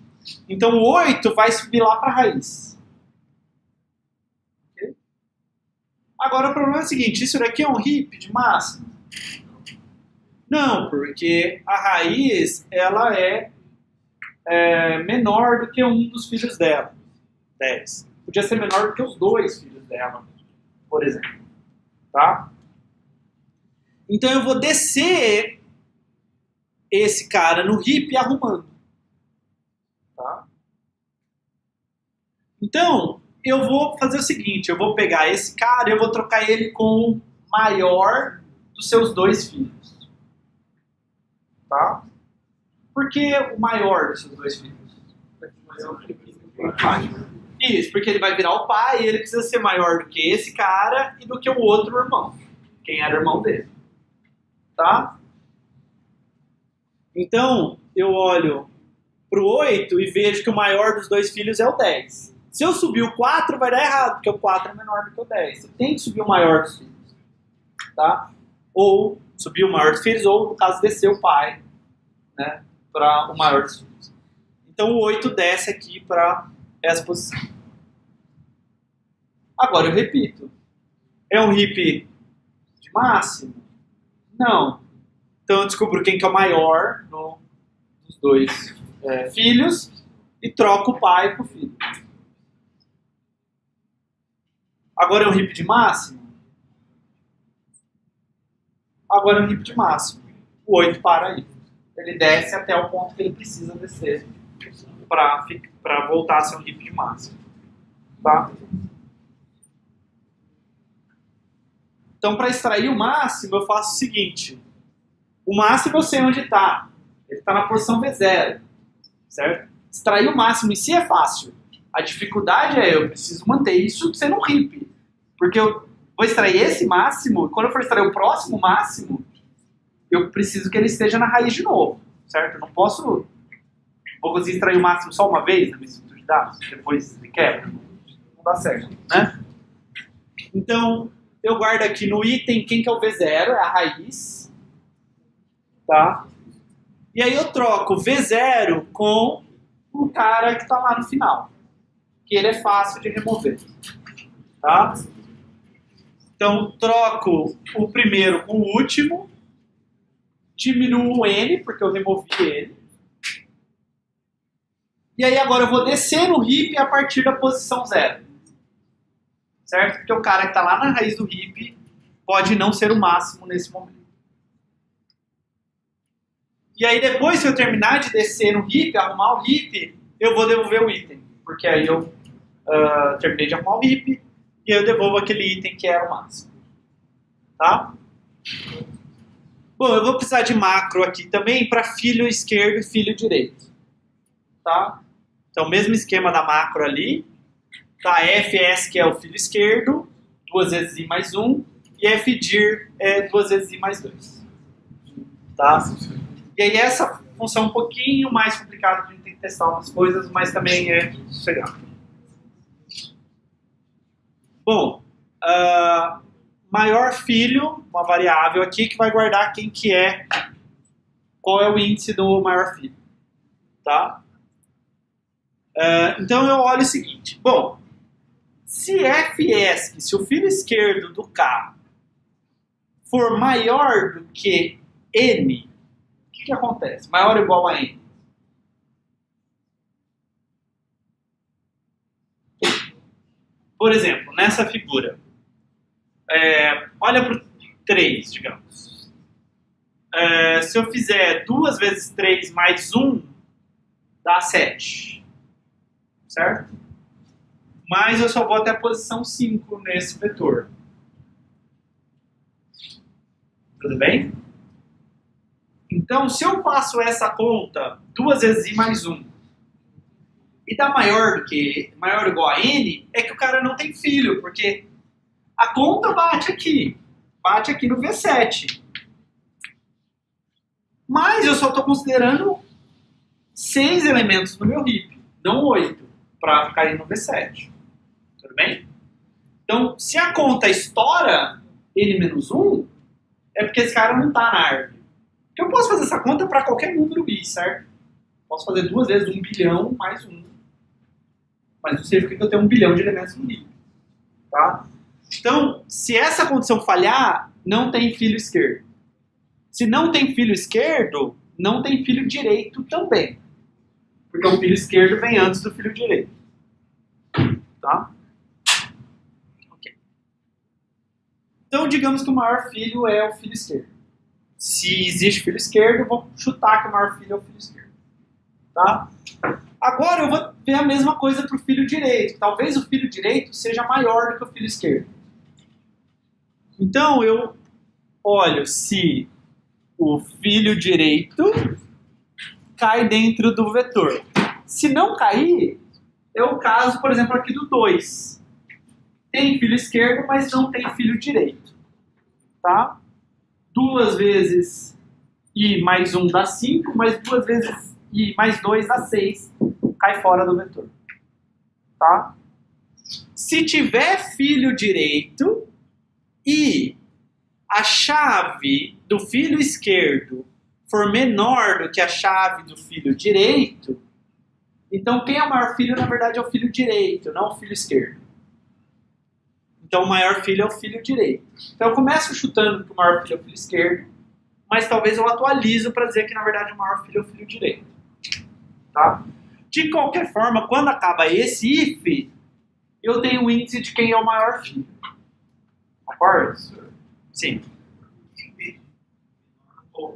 Speaker 1: Então o 8 vai subir lá para a raiz. Okay? Agora o problema é o seguinte, isso daqui é um heap de máximo? Não, porque a raiz ela é menor do que um dos filhos dela. 10. Podia ser menor do que os dois filhos dela, por exemplo. Tá? Então eu vou descer esse cara no heap arrumando. Tá? Então, eu vou fazer o seguinte, eu vou pegar esse cara e eu vou trocar ele com o maior dos seus dois filhos. Tá? Por que o maior dos seus dois filhos? Isso, porque ele vai virar o pai e ele precisa ser maior do que esse cara e do que o outro irmão. Quem era irmão dele. Tá? Então, eu olho pro 8 e vejo que o maior dos dois filhos é o 10. Se eu subir o 4, vai dar errado, porque o 4 é menor do que o 10. Eu tenho que subir o maior dos filhos. Tá? Ou subir o maior dos filhos, ou, no caso, descer o pai, né, para o maior dos filhos. Então, o 8 desce aqui para essa posição. Agora, eu repito. É um heap de máximo? Não. Então, eu descubro quem que é o maior dos dois filhos e troco o pai com o filho. Agora, é um heap de máximo? Agora é um heap de máximo. O 8 para aí. Ele desce até o ponto que ele precisa descer para voltar a ser um heap de máximo. Tá? Então, para extrair o máximo, eu faço o seguinte. O máximo eu sei onde está. Ele está na posição V0. Certo? Extrair o máximo em si é fácil. A dificuldade é eu preciso manter isso sendo um heap. Porque eu vou extrair esse máximo, e quando eu for extrair o próximo máximo, eu preciso que ele esteja na raiz de novo, certo? Eu não posso... Vou conseguir extrair o máximo só uma vez na minha estrutura de dados, depois ele quebra. Não dá certo, né? Então, eu guardo aqui no item quem que é o V0, é a raiz. Tá? E aí eu troco o V0 com o cara que está lá no final. Que ele é fácil de remover. Tá? Então, troco o primeiro com o último, diminuo o n, porque eu removi ele. E aí agora eu vou descer no heap a partir da posição 0. Certo? Porque o cara que está lá na raiz do heap pode não ser o máximo nesse momento. E aí depois, se eu terminar de descer no heap, arrumar o heap, eu vou devolver o item. Porque aí eu terminei de arrumar o heap, e aí eu devolvo aquele item que era o máximo. Tá? Bom, eu vou precisar de macro aqui também para filho esquerdo e filho direito. Tá? Então, mesmo esquema da macro ali. Tá, FS que é o filho esquerdo, 2 vezes I mais 1. E FDIR é 2 vezes I mais 2. Tá? E aí essa função é um pouquinho mais complicada, a gente tem que testar umas coisas, mas também é sossegado. Bom, maior filho, uma variável aqui que vai guardar quem que é, qual é o índice do maior filho. Tá? Então eu olho o seguinte, bom, se FS, se o filho esquerdo do K for maior do que N, o que acontece? Maior ou igual a N? Por exemplo, nessa figura, olha para o 3, digamos. Se eu fizer 2 vezes 3 mais 1, dá 7. Certo? Mas eu só vou até a posição 5 nesse vetor. Tudo bem? Então, se eu faço essa conta 2 vezes I mais 1 e dá maior ou igual a N, é que o cara não tem filho, porque a conta bate aqui no V7. Mas eu só estou considerando 6 elementos no meu heap, não 8, para cair no V7. Tudo bem? Então, se a conta estoura N-1, é porque esse cara não está na árvore. Porque eu posso fazer essa conta para qualquer número I, certo? Posso fazer 2 vezes 1 bilhão mais 1. Mas não significa que eu tenho 1 bilhão de elementos no I. Tá? Então, se essa condição falhar, não tem filho esquerdo. Se não tem filho esquerdo, não tem filho direito também. Porque o filho esquerdo vem antes do filho direito. Tá? Ok. Então, digamos que o maior filho é o filho esquerdo. Se existe filho esquerdo, eu vou chutar que o maior filho é o filho esquerdo. Tá? Agora eu vou ver a mesma coisa para o filho direito. Talvez o filho direito seja maior do que o filho esquerdo. Então, eu olho se o filho direito cai dentro do vetor. Se não cair, é o caso, por exemplo, aqui do 2. Tem filho esquerdo, mas não tem filho direito. Tá? 2 vezes I mais 1 dá 5, mas 2 vezes I mais 2 dá 6. Cai fora do vetor. Tá? Se tiver filho direito e a chave do filho esquerdo for menor do que a chave do filho direito, então quem é o maior filho, na verdade, é o filho direito, não o filho esquerdo. Então o maior filho é o filho direito. Então eu começo chutando que o maior filho é o filho esquerdo, mas talvez eu atualizo para dizer que, na verdade, o maior filho é o filho direito. Tá? De qualquer forma, quando acaba esse if, eu tenho o índice de quem é o maior filho. Concorda? Sim.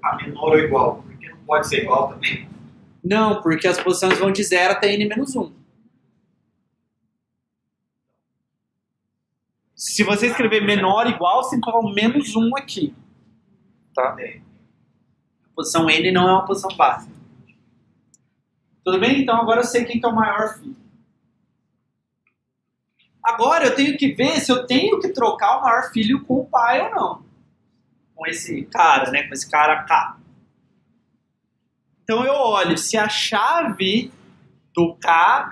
Speaker 3: A menor ou igual, porque não pode ser igual também.
Speaker 1: Não, porque as posições vão de 0 até n-1. Se você escrever menor ou igual, você tem que colocar o menos 1 aqui. Tá? A posição n não é uma posição básica. Tudo bem? Então agora eu sei quem que é o maior filho. Agora eu tenho que ver se eu tenho que trocar o maior filho com o pai ou não. Com esse cara, né? Com esse cara K. Então eu olho se a chave do K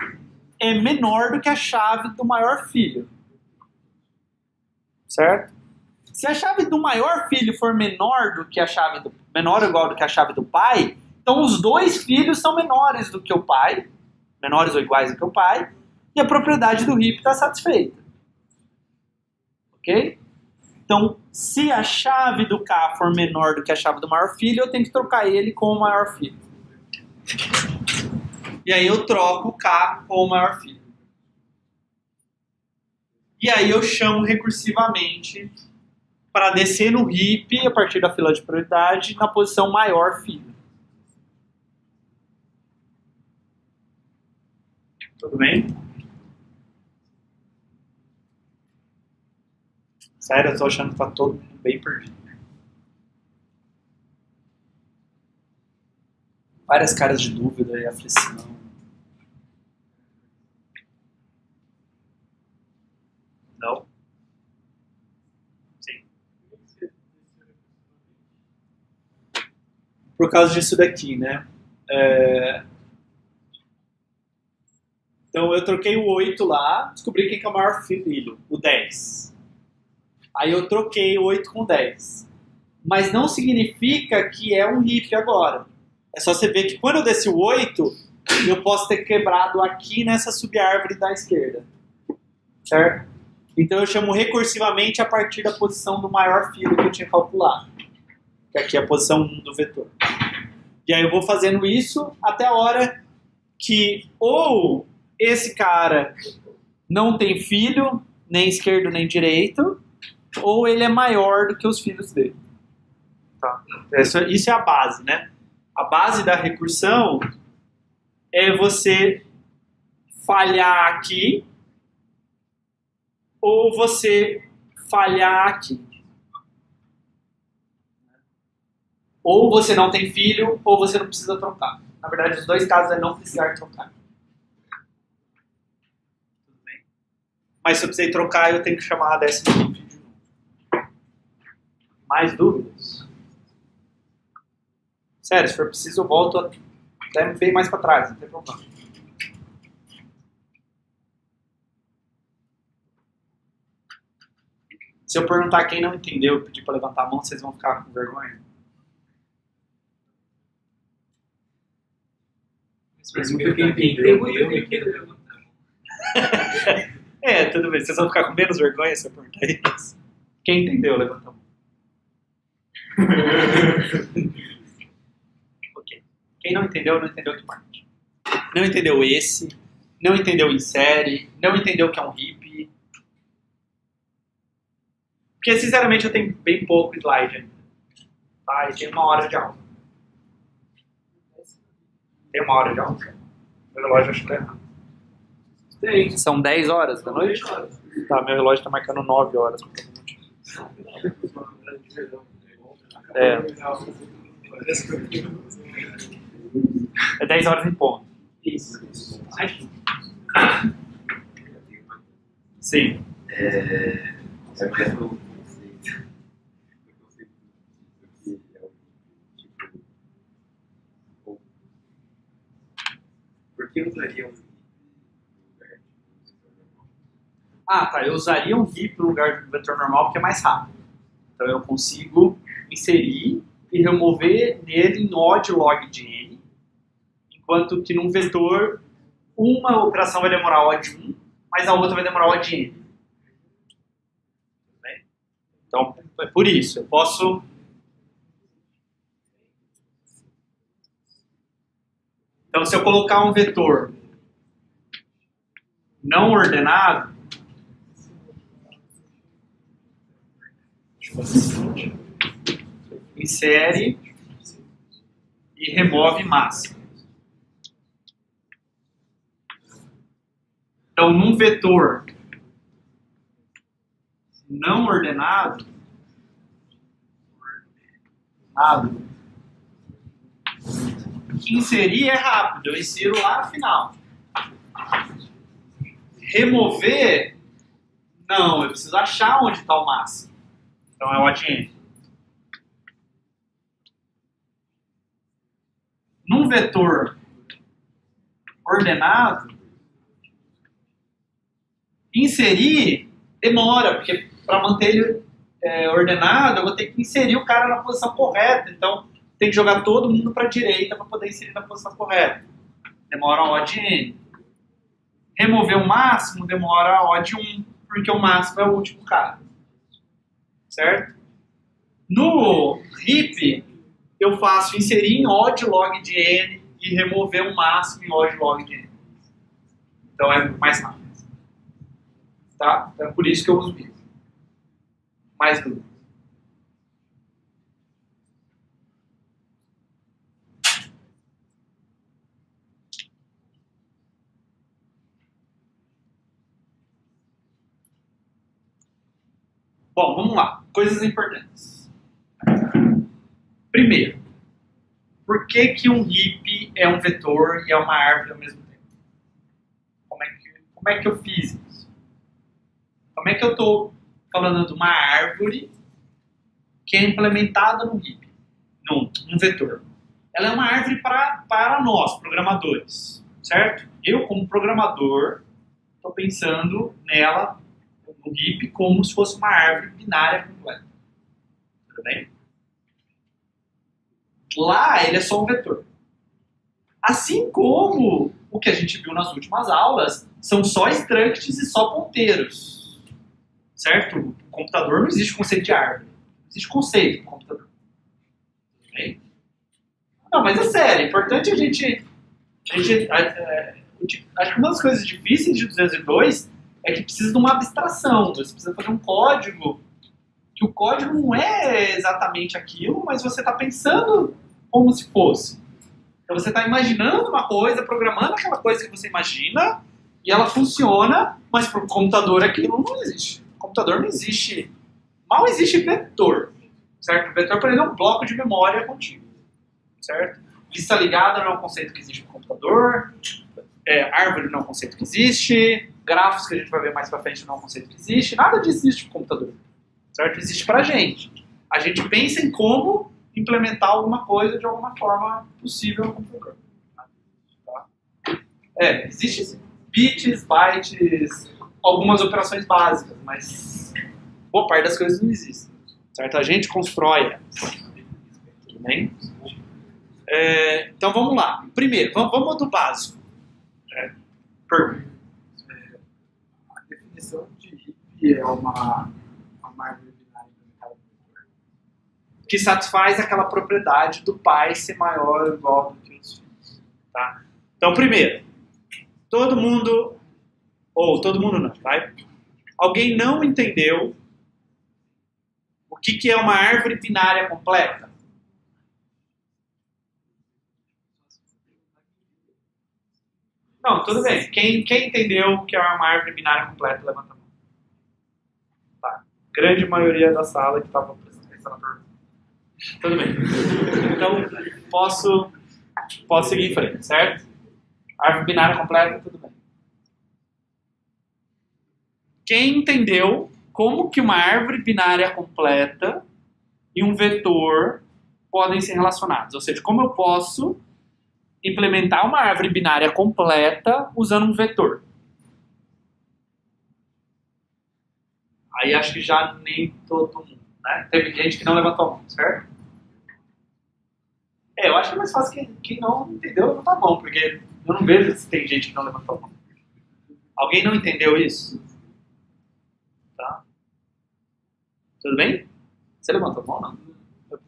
Speaker 1: é menor do que a chave do maior filho. Certo? Se a chave do maior filho for menor do que a chave do menor ou igual do que a chave do pai, então os dois filhos são menores do que o pai, menores ou iguais do que o pai, e a propriedade do heap está satisfeita. Ok? Então, se a chave do K for menor do que a chave do maior filho, eu tenho que trocar ele com o maior filho. E aí eu troco o K com o maior filho. E aí eu chamo recursivamente para descer no heap, a partir da fila de prioridade, na posição maior filho. Tudo bem? Sério, eu tô achando que tá todo mundo bem perdido. Várias caras de dúvida e aflição. Não? Sim. Por causa disso daqui, né? Então eu troquei o 8 lá, descobri quem que é o maior filho, o 10. Aí eu troquei o 8 com o 10. Mas não significa que é um hippie agora. É só você ver que quando eu desci o 8, eu posso ter quebrado aqui nessa subárvore da esquerda. Certo? Então eu chamo recursivamente a partir da posição do maior filho que eu tinha calculado. Que aqui é a posição 1 do vetor. E aí eu vou fazendo isso até a hora que ou esse cara não tem filho, nem esquerdo nem direito, ou ele é maior do que os filhos dele. Tá. Isso é a base, né? A base da recursão é você falhar aqui ou você falhar aqui. Ou você não tem filho, ou você não precisa trocar. Na verdade, os dois casos é não precisar trocar. Tudo bem? Mas se eu precisar trocar, eu tenho que chamar a 10ª hippie de novo. Mais dúvidas? Sério, se for preciso, eu volto até bem mais para trás, não tem problema. Se eu perguntar quem não entendeu e pedir para levantar a mão, vocês vão ficar com vergonha?
Speaker 3: Pergunta quem entendeu,
Speaker 1: Tudo bem. Vocês vão ficar com menos vergonha se eu perguntar isso? Quem entendeu, levanta a mão. Ok. Quem não entendeu que parte. Não entendeu esse, não entendeu em série, não entendeu que é um hippie. Porque, sinceramente, eu tenho bem pouco slide ainda. Tá? E tem 1 hora de aula. Tem 1 hora de aula? Meu relógio acho que tá errado.
Speaker 4: Tem.
Speaker 1: São 10 horas da noite? Tá, meu relógio tá marcando 9 horas. É 10 horas em ponto.
Speaker 4: Isso.
Speaker 1: Sim.
Speaker 5: É mais novo conceito. O conceito que é o tipo. Por que usaria um lugar de vetor normal?
Speaker 1: Ah, tá. Eu usaria um hippie no lugar do vetor normal porque é mais rápido. Então eu consigo inserir e remover nele em O de log de n, enquanto que num vetor uma operação vai demorar O de 1, mas a outra vai demorar O de n. Então, é por isso. Eu posso... Então, se eu colocar um vetor não ordenado, insere e remove máximo. Então, num vetor não ordenado, inserir é rápido, eu insiro lá no final. Remover, não, eu preciso achar onde está o máximo. Então é o de n. Num vetor ordenado, inserir demora, porque para manter ele ordenado, eu vou ter que inserir o cara na posição correta. Então, tem que jogar todo mundo para a direita para poder inserir na posição correta. Demora O de n. Remover o máximo demora O de 1, porque o máximo é o último cara. Certo? No RIP, eu faço inserir em O de log de n e remover o máximo em O de log de n. Então é mais rápido. Tá? Então é por isso que eu uso isso. Mais dúvidas? Bom, vamos lá. Coisas importantes. Primeiro, por que que um heap é um vetor e é uma árvore ao mesmo tempo? Como é que eu fiz isso? Como é que eu estou falando de uma árvore que é implementada num heap, num vetor? Ela é uma árvore para nós, programadores, certo? Eu, como programador, estou pensando nela, no heap, como se fosse uma árvore binária completa. Tudo bem? Lá, ele é só um vetor. Assim como o que a gente viu nas últimas aulas, são só structs e só ponteiros. Certo? No computador não existe conceito de árvore. Não existe conceito no computador. Tudo bem? Não, mas é sério, é importante a gente acho que uma das coisas difíceis de 202 é que precisa de uma abstração. Você precisa fazer um código, que o código não é exatamente aquilo, mas você está pensando como se fosse. Então você está imaginando uma coisa, programando aquela coisa que você imagina, e ela funciona, mas para o computador aquilo não existe. No computador não existe, mal existe vetor. Certo? O vetor, por exemplo, é um bloco de memória contígua. Certo? Lista ligada não é um conceito que existe no computador, árvore não é um conceito que existe, grafos que a gente vai ver mais pra frente não é um conceito que existe, nada disso existe no computador. Certo? Existe pra gente. A gente pensa em como implementar alguma coisa de alguma forma possível no computador. Tá? Existe bits, bytes, algumas operações básicas, mas boa parte das coisas não existem. Certo? A gente constrói elas. Tudo bem? Então vamos lá. Primeiro, vamos do básico.
Speaker 4: A definição de heap é uma árvore binária implementada no vetor.
Speaker 1: Que satisfaz aquela propriedade do pai ser maior ou igual do que os filhos. Tá? Então, primeiro, todo mundo não, vai? Alguém não entendeu o que é uma árvore binária completa? Não, tudo bem. Quem entendeu o que é uma árvore binária completa, levanta a mão. Tá. Grande maioria da sala que estava prestando atenção na pergunta. Tudo bem. Então, posso seguir em frente, certo? Árvore binária completa, tudo bem. Quem entendeu como que uma árvore binária completa e um vetor podem ser relacionados? Ou seja, como eu posso implementar uma árvore binária completa usando um vetor? Aí acho que já nem todo mundo, né? Teve gente que não levantou a mão, certo? Eu acho que é mais fácil quem não entendeu levantar a mão, porque eu não vejo se tem gente que não levantou a mão. Alguém não entendeu isso? Tá? Tudo bem? Você levantou a mão, não?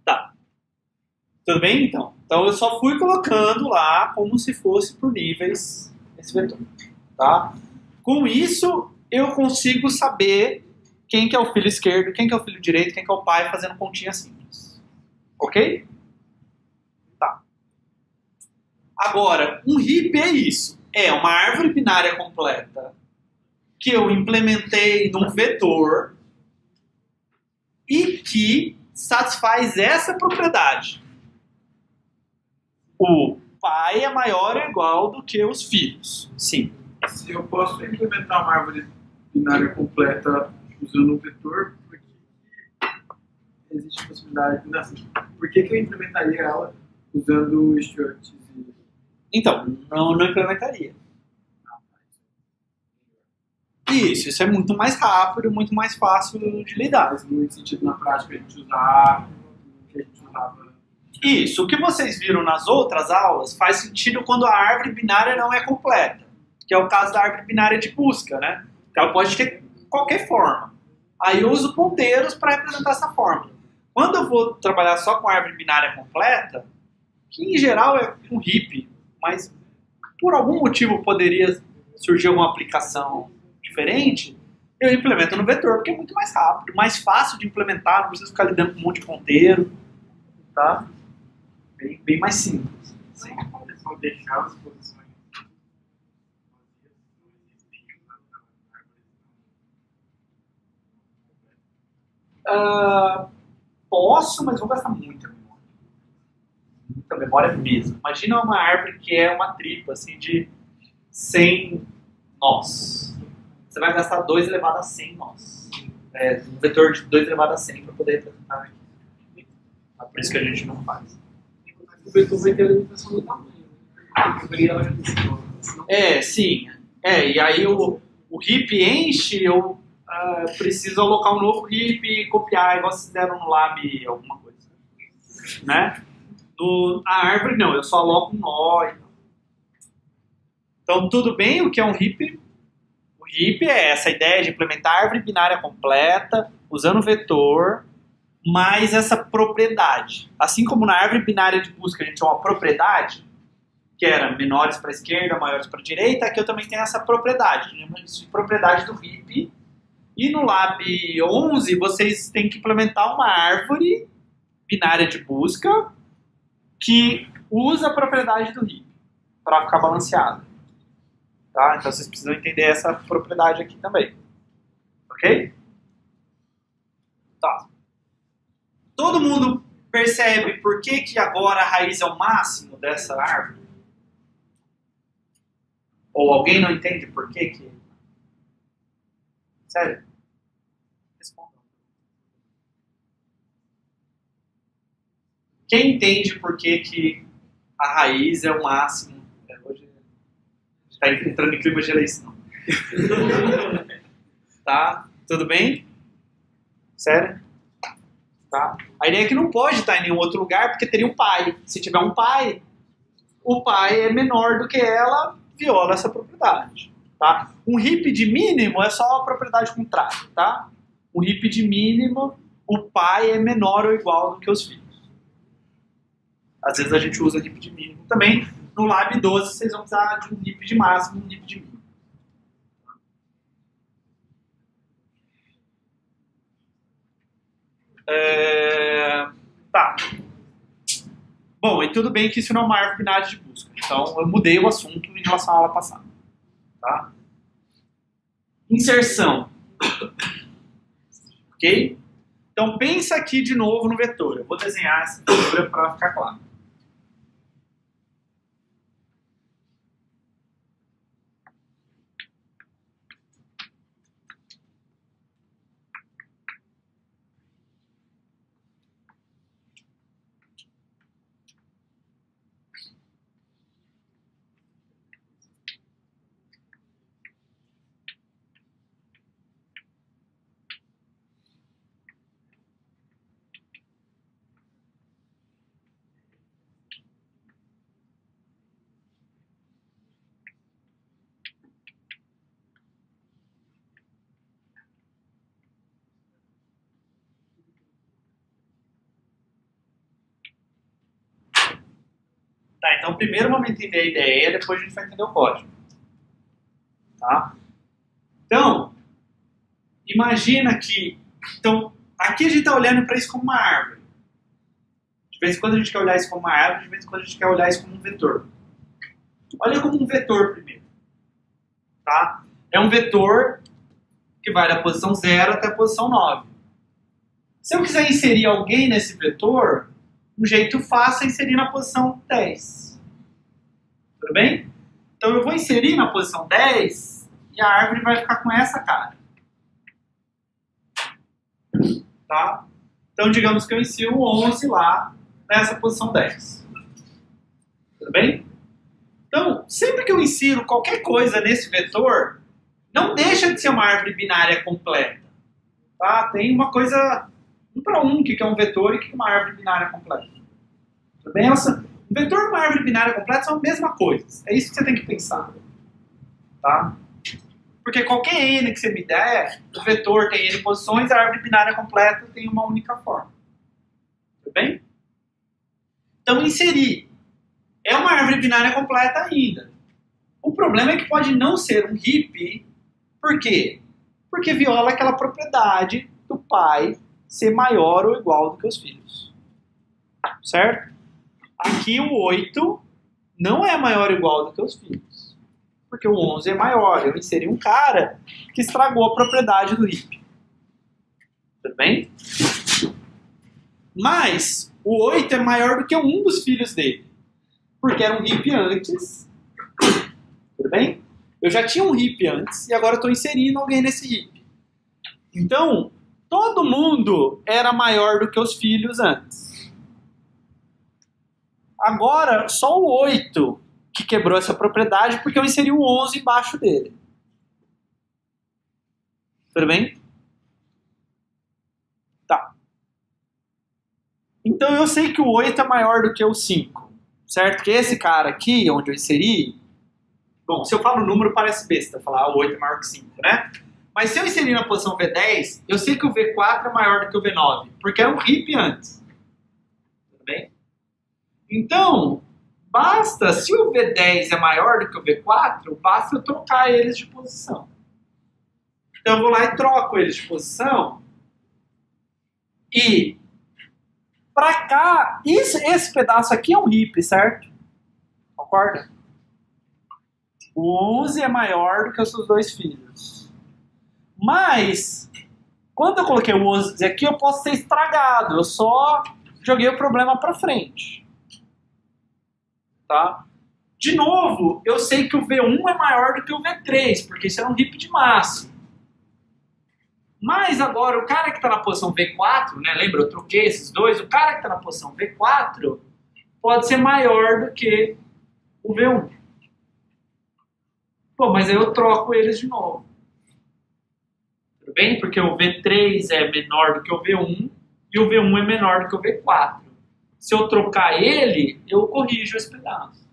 Speaker 1: Tá. Tudo bem, então? Então eu só fui colocando lá como se fosse por níveis esse vetor. Tá? Com isso, eu consigo saber quem que é o filho esquerdo, quem que é o filho direito, quem que é o pai, fazendo continha simples. Ok? Tá. Agora, um heap é isso. É uma árvore binária completa que eu implementei num vetor e que satisfaz essa propriedade. O pai é maior ou igual do que os filhos. Sim.
Speaker 4: Se eu posso implementar uma árvore binária completa usando um vetor, por que existe a possibilidade... Por que eu implementaria ela usando structs?
Speaker 1: Então, não implementaria. Isso é muito mais rápido, muito mais fácil de lidar.
Speaker 4: Faz muito sentido na prática a gente usar o que a gente usava.
Speaker 1: Isso, o que vocês viram nas outras aulas faz sentido quando a árvore binária não é completa, que é o caso da árvore binária de busca, né? Ela pode ter qualquer forma. Aí eu uso ponteiros para representar essa forma. Quando eu vou trabalhar só com a árvore binária completa, que em geral é um heap, mas por algum motivo poderia surgir alguma aplicação diferente, eu implemento no vetor, porque é muito mais rápido, mais fácil de implementar, não preciso ficar lidando com um monte de ponteiro, tá? Bem mais simples.
Speaker 2: Sim. É só deixar as posições.
Speaker 1: Posso, mas vou gastar muita memória. muita memória mesmo. Imagina uma árvore que é uma tripa, assim, de 100 nós. Você vai gastar 2 elevado a 100 nós. Um vetor de 2 elevado a 100 para poder representar aqui. É por isso que a gente não faz.
Speaker 3: O vetor vai ter a limitação do tamanho.
Speaker 1: Sim. E aí o heap enche, eu preciso alocar um novo heap e copiar, igual vocês fizeram no lab alguma coisa. Né? A árvore não, eu só aloco um nó e tal. Então tudo bem, o que é um heap? O heap é essa ideia de implementar árvore binária completa, usando vetor, mais essa propriedade. Assim como na árvore binária de busca a gente tinha uma propriedade, que era menores para a esquerda, maiores para a direita, aqui eu também tenho essa propriedade, chamamos de propriedade do heap. E no Lab 11 vocês têm que implementar uma árvore binária de busca que usa a propriedade do heap para ficar balanceado. Tá? Então vocês precisam entender essa propriedade aqui também. Ok? Tá. Todo mundo percebe por que agora a raiz é o máximo dessa árvore? Ou alguém não entende por que? Sério? Responda. Quem entende por que a raiz é o máximo? Hoje está entrando em clima de eleição. Tá? Tudo bem? Sério? Tá? A ideia é que não pode estar em nenhum outro lugar porque teria um pai. Se tiver um pai, o pai é menor do que ela, viola essa propriedade. Tá? Um heap de mínimo é só a propriedade contrária. Tá? Um heap de mínimo, o pai é menor ou igual do que os filhos. Às vezes a gente usa heap de mínimo também. No Lab 12 vocês vão usar de um heap de máximo e um heap de mínimo. Tá. Bom, e tudo bem que isso não é uma árvore binária de busca. Então eu mudei o assunto em relação à aula passada. Tá? Inserção. Ok? Então pensa aqui de novo no vetor. Eu vou desenhar essa figura para ficar claro. Tá, então primeiro vamos entender a ideia, depois a gente vai entender o código. Tá? Então, imagina que... Então, aqui a gente está olhando para isso como uma árvore. De vez em quando a gente quer olhar isso como uma árvore, de vez em quando a gente quer olhar isso como um vetor. Olha como um vetor primeiro. Tá? É um vetor que vai da posição 0 até a posição 9. Se eu quiser inserir alguém nesse vetor... Um jeito fácil é inserir na posição 10. Tudo bem? Então eu vou inserir na posição 10 e a árvore vai ficar com essa cara. Tá? Então digamos que eu insiro o 11 lá nessa posição 10. Tudo bem? Então, sempre que eu insiro qualquer coisa nesse vetor, não deixa de ser uma árvore binária completa. Tá? Tem uma coisa... 1 para 1, que é um vetor e que é uma árvore binária completa. Tudo bem? Um vetor e uma árvore binária completa são a mesma coisa. É isso que você tem que pensar. Tá? Porque qualquer n que você me der, o vetor tem n posições, a árvore binária completa tem uma única forma. Tudo bem? Então, inserir. É uma árvore binária completa ainda. O problema é que pode não ser um heap. Por quê? Porque viola aquela propriedade do pai ser maior ou igual do que os filhos. Certo? Aqui o 8 não é maior ou igual do que os filhos. Porque o 11 é maior. Eu inseri um cara que estragou a propriedade do heap. Tudo bem? Mas o 8 é maior do que um dos filhos dele. Porque era um heap antes. Tudo bem? Eu já tinha um heap antes e agora eu estou inserindo alguém nesse heap. Então, todo mundo era maior do que os filhos antes. Agora, só o 8 que quebrou essa propriedade porque eu inseri o 11 embaixo dele. Tudo bem? Tá. Então eu sei que o 8 é maior do que o 5. Certo? Que esse cara aqui, onde eu inseri... Bom, se eu falo o número parece besta, falar o 8 é maior que 5, né? Mas se eu inserir na posição V10, eu sei que o V4 é maior do que o V9, porque era um heap antes. Tudo bem? Então, basta, se o V10 é maior do que o V4, basta eu trocar eles de posição. Então eu vou lá e troco eles de posição. E pra cá, esse pedaço aqui é um heap, certo? Concorda? O 11 é maior do que os seus dois filhos. Mas, quando eu coloquei o 11 aqui, eu posso ser estragado. Eu só joguei o problema para frente. Tá? De novo, eu sei que o V1 é maior do que o V3, porque isso é um heap de máximo. Mas agora, o cara que está na posição V4, né, lembra, eu troquei esses dois, o cara que está na posição V4 pode ser maior do que o V1. Pô, mas aí eu troco eles de novo. Tudo bem? Porque o V3 é menor do que o V1 e o V1 é menor do que o V4. Se eu trocar ele, eu corrijo esse pedaço.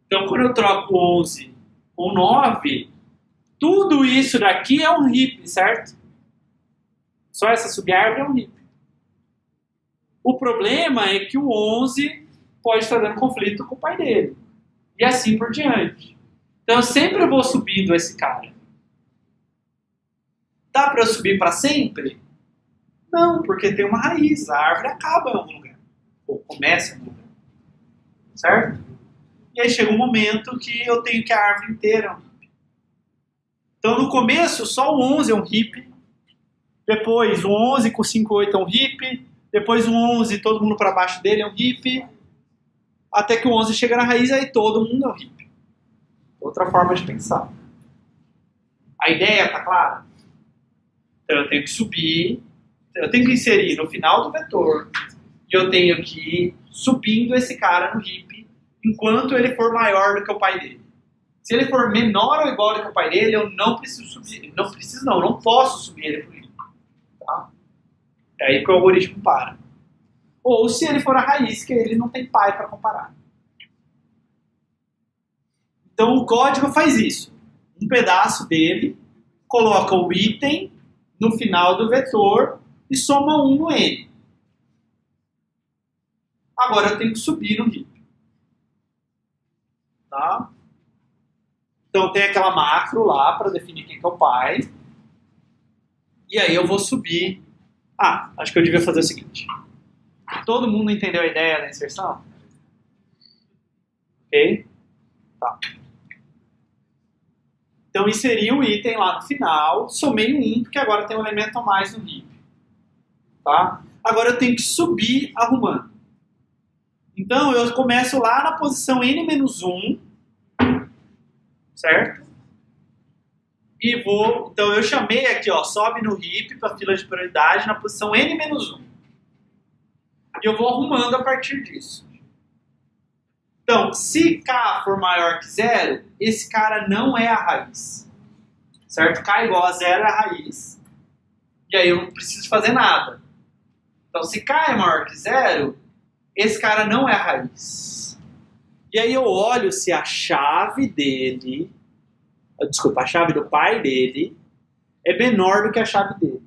Speaker 1: Então, quando eu troco 11 com 9, tudo isso daqui é um heap, certo? Só essa subárvore é um heap. O problema é que o 11 pode estar dando conflito com o pai dele. E assim por diante. Então, eu sempre vou subindo esse cara. Dá para eu subir para sempre? Não, porque tem uma raiz. A árvore acaba em algum lugar. Ou começa em algum lugar. Certo? E aí chega um momento que eu tenho que a árvore inteira é um heap. Então, no começo, só o 11 é um heap. Depois, o 11 com 5, 8 é um heap. Depois, o 11, todo mundo para baixo dele é um heap. Até que o 11 chega na raiz, aí todo mundo é um heap. Outra forma de pensar. A ideia está clara? Então eu tenho que subir, eu tenho que inserir no final do vetor, e eu tenho que ir subindo esse cara no heap, enquanto ele for maior do que o pai dele. Se ele for menor ou igual do que o pai dele, eu não preciso subir. Não posso subir ele para o heap. Tá? É aí que o algoritmo para. Ou se ele for a raiz, que ele não tem pai para comparar. Então o código faz isso. Um pedaço dele coloca o item no final do vetor e soma 1 no n. Agora eu tenho que subir no heap. Tá? Então tem aquela macro lá para definir quem que é o pai. E aí eu vou subir. Acho que eu devia fazer o seguinte. Todo mundo entendeu a ideia da inserção? Ok? Tá. Então, inseri o item lá no final, somei 1, porque agora tem um elemento a mais no heap. Tá? Agora eu tenho que subir arrumando. Então, eu começo lá na posição n-1, certo? E vou... Então, eu chamei aqui, ó, sobe no heap para a fila de prioridade na posição n-1. E eu vou arrumando a partir disso. Então, se k for maior que 0, esse cara não é a raiz. Certo? K igual a 0 é a raiz. E aí eu não preciso fazer nada. Então, se k é maior que 0, esse cara não é a raiz. E aí eu olho se a chave dele... Desculpa, a chave do pai dele é menor do que a chave dele.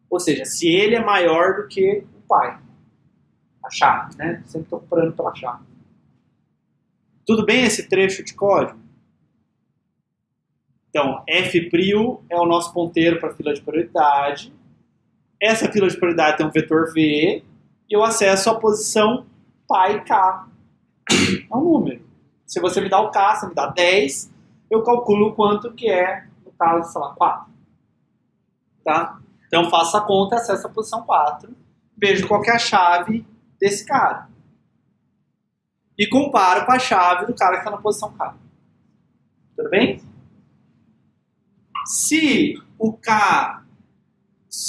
Speaker 1: Ou seja, se ele é maior do que o pai. A chave, né? Sempre estou comprando pela chave. Tudo bem esse trecho de código? Então, f'prio é o nosso ponteiro para a fila de prioridade. Essa fila de prioridade tem um vetor V e eu acesso a posição pai k. É um número. Se você me dá o k, você me dá 10, eu calculo quanto que é, no caso, sei lá, 4. Tá? Então, faço a conta, acesso a posição 4, vejo qual que é a chave desse cara. E comparo com a chave do cara que está na posição K. Tudo bem? Se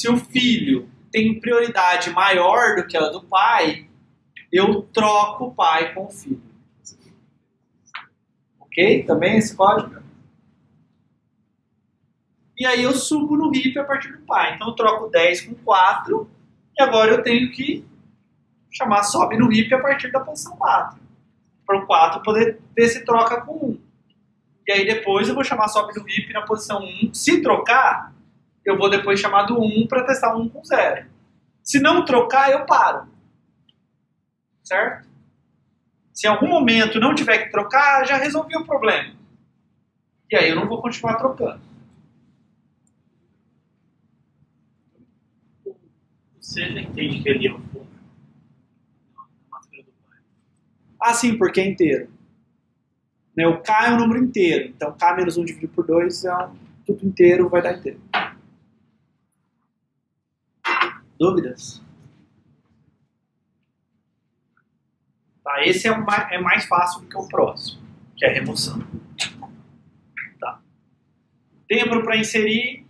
Speaker 1: o filho tem prioridade maior do que a do pai, eu troco o pai com o filho. Ok? Também esse código? E aí eu subo no heap a partir do pai. Então eu troco 10 com 4 e agora eu tenho que chamar sobe no heap a partir da posição 4. Para o 4 poder ver se troca com 1. E aí depois eu vou chamar sobe no heap na posição 1. Se trocar, eu vou depois chamar do 1 para testar 1 com 0. Se não trocar, eu paro. Certo? Se em algum momento não tiver que trocar, já resolvi o problema. E aí eu não vou continuar trocando.
Speaker 3: Você já entende que ele é um pouco na máscara do pai.
Speaker 1: Ah, sim, porque é inteiro. Né, o K é um número inteiro. Então K menos 1 dividido por 2 é tudo inteiro, vai dar inteiro. Dúvidas? Tá, esse é mais fácil do que o próximo, que é a remoção. Tá. Tempo para inserir,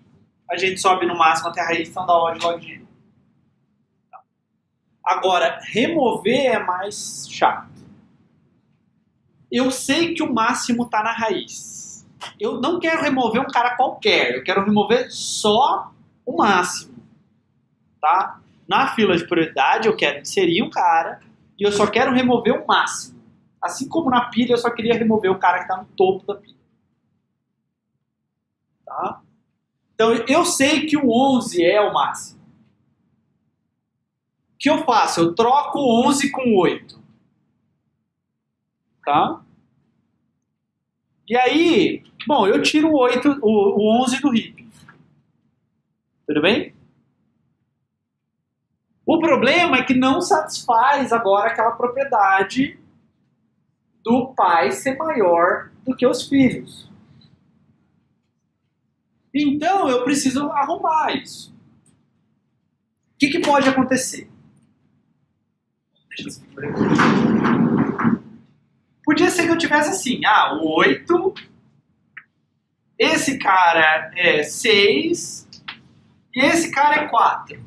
Speaker 1: a gente sobe no máximo até a raiz, então dá O de log de N. Tá. Agora, remover é mais chato. Eu sei que o máximo está na raiz. Eu não quero remover um cara qualquer, eu quero remover só o máximo. Tá? Na fila de prioridade eu quero inserir um cara e eu só quero remover o máximo. Assim como na pilha eu só queria remover o cara que está no topo da pilha. Tá? Então eu sei que o 11 é o máximo. O que eu faço? Eu troco o 11 com 8. Tá? E aí, bom, eu tiro o 11 do heap. Tudo bem? O problema é que não satisfaz agora aquela propriedade do pai ser maior do que os filhos. Então eu preciso arrumar isso. O que pode acontecer? Deixa eu ver. Podia ser que eu tivesse assim, o 8, esse cara é 6 e esse cara é 4.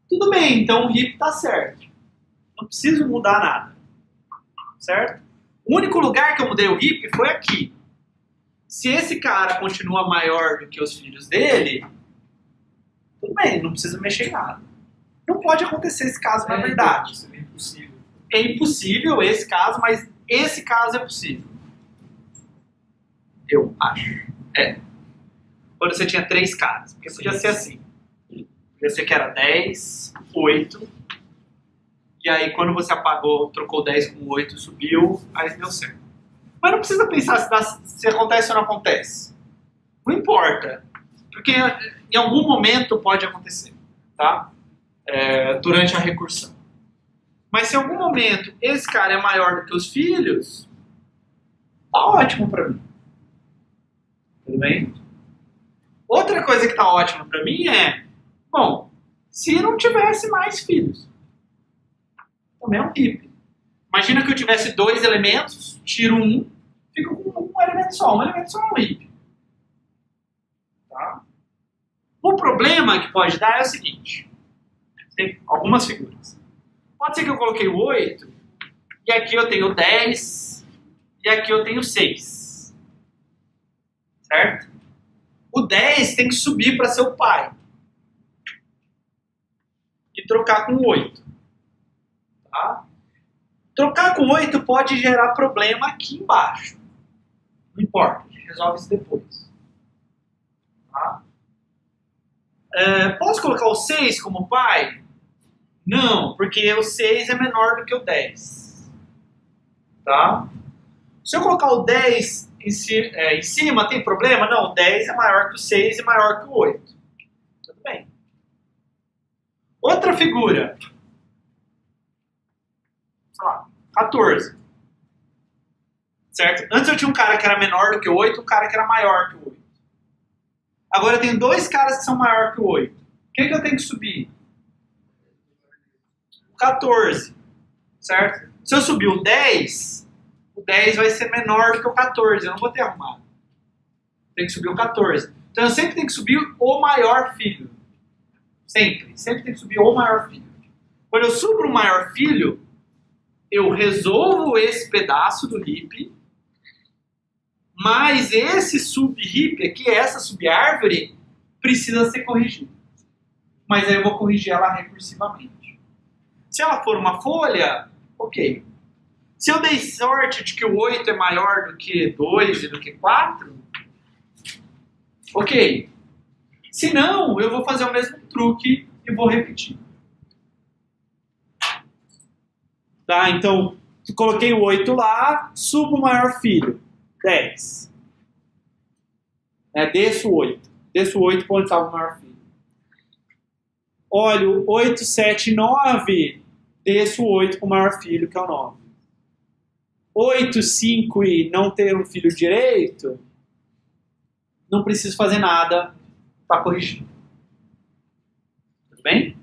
Speaker 1: Tudo bem, então o heap está certo. Não preciso mudar nada. Certo? O único lugar que eu mudei o heap foi aqui. Se esse cara continua maior do que os filhos dele, tudo bem, não precisa mexer em nada. Não pode acontecer esse caso na verdade.
Speaker 3: Isso é impossível.
Speaker 1: É impossível esse caso, mas esse caso é possível. Eu acho. Quando você tinha 3 caras. Porque podia ser assim. Podia ser que era 10, 8. E aí quando você apagou, trocou 10 com 8, subiu, aí deu certo. Mas não precisa pensar se acontece ou não acontece. Não importa. Porque em algum momento pode acontecer. Tá? Durante a recursão. Mas se em algum momento esse cara é maior do que os filhos, tá ótimo para mim. Tudo bem? Outra coisa que tá ótima para mim é, bom, se não tivesse mais filhos, também é um heap. Imagina que eu tivesse 2 elementos, tiro um, fico com um elemento só. Um elemento só é um heap. Tá? O problema que pode dar é o seguinte. Tem algumas figuras. Pode ser que eu coloquei o 8, e aqui eu tenho 10, e aqui eu tenho 6. Certo? O 10 tem que subir para ser o pai. E trocar com o 8. Tá? Trocar com 8 pode gerar problema aqui embaixo. Não importa, a gente resolve isso depois. Tá? Posso colocar o 6 como pai? Não, porque o 6 é menor do que o 10. Tá? Se eu colocar o 10 em cima, tem problema? Não, o 10 é maior que o 6 e maior que o 8. Tudo bem. Outra figura. Sei lá, 14. Certo? Antes eu tinha um cara que era menor do que o 8 e um cara que era maior que o 8. Agora eu tenho 2 caras que são maior que o 8. O que eu tenho que subir? O 14, certo? Se eu subir o 10 vai ser menor do que o 14, eu não vou ter arrumado. Tem que subir o 14. Então eu sempre tenho que subir o maior filho. Sempre tem que subir o maior filho. Quando eu subo o maior filho, eu resolvo esse pedaço do heap, mas esse sub-heap aqui, essa sub-árvore, precisa ser corrigido. Mas aí eu vou corrigir ela recursivamente. Se ela for uma folha, ok. Se eu dei sorte de que o 8 é maior do que 2 e do que 4, ok. Se não, eu vou fazer o mesmo truque e vou repetir. Tá, então, coloquei o 8 lá, subo o maior filho, 10. Desço o 8. Desço o 8 para onde estava o maior filho. Olho, 8, 7, 9. Desço o 8 para o maior filho, que é o 9. 8, 5 e não ter um filho direito, não preciso fazer nada para corrigir. Tudo bem?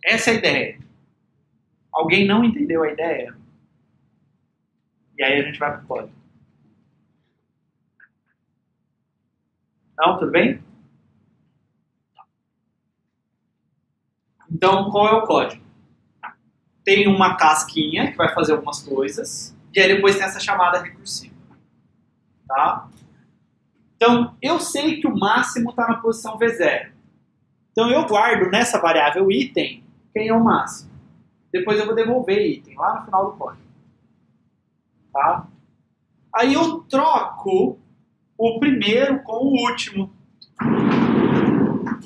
Speaker 1: Essa é a ideia. Alguém não entendeu a ideia? E aí a gente vai para o código. Não? Tudo bem? Então, qual é o código? Tem uma casquinha que vai fazer algumas coisas, e aí depois tem essa chamada recursiva. Tá? Então, eu sei que o máximo está na posição V0. Então, eu guardo nessa variável item quem é o máximo. Depois eu vou devolver item lá no final do código. Tá? Aí eu troco o primeiro com o último.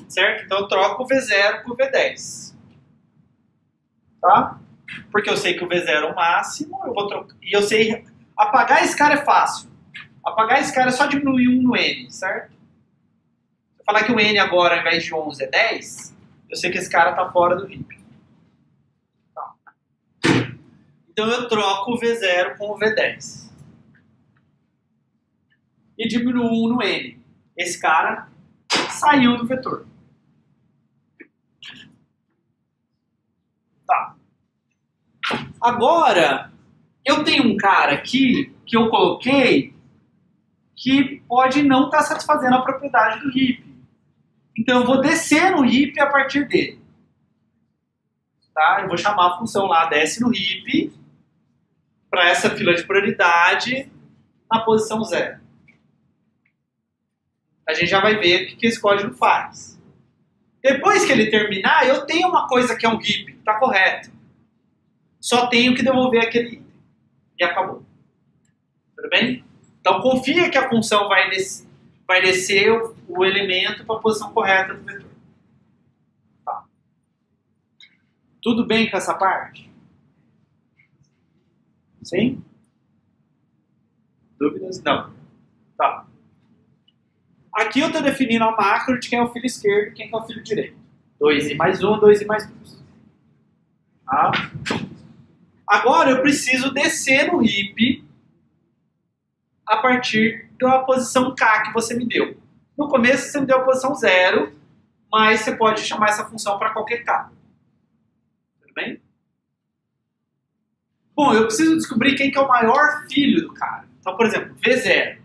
Speaker 1: Certo? Então eu troco o V0 por V10. Tá? Porque eu sei que o V0 é o máximo, eu vou trocar. E eu sei. Apagar esse cara é fácil. Apagar esse cara é só diminuir 1 no N, certo? Se eu falar que o N agora, ao invés de 11, é 10, eu sei que esse cara está fora do heap. Tá. Então eu troco o V0 com o V10. E diminuo 1 no N. Esse cara saiu do vetor. Tá. Agora, eu tenho um cara aqui que eu coloquei que pode não estar satisfazendo a propriedade do heap. Então eu vou descer no heap a partir dele. Tá? Eu vou chamar a função lá, desce no heap, para essa fila de prioridade na posição 0. A gente já vai ver o que esse código faz. Depois que ele terminar, eu tenho uma coisa que é um heap, está correto. Só tenho que devolver aquele item. E acabou. Tudo bem? Então confia que a função vai descer o elemento para a posição correta do vetor. Tá. Tudo bem com essa parte? Sim? Dúvidas? Não. Tá. Aqui eu estou definindo a macro de quem é o filho esquerdo e quem é o filho direito. 2i mais 1, 2i mais 2. Tá? Agora eu preciso descer no heap a partir da posição K que você me deu. No começo você me deu a posição 0, mas você pode chamar essa função para qualquer K. Tudo bem? Bom, eu preciso descobrir quem que é o maior filho do cara. Então, por exemplo, V0.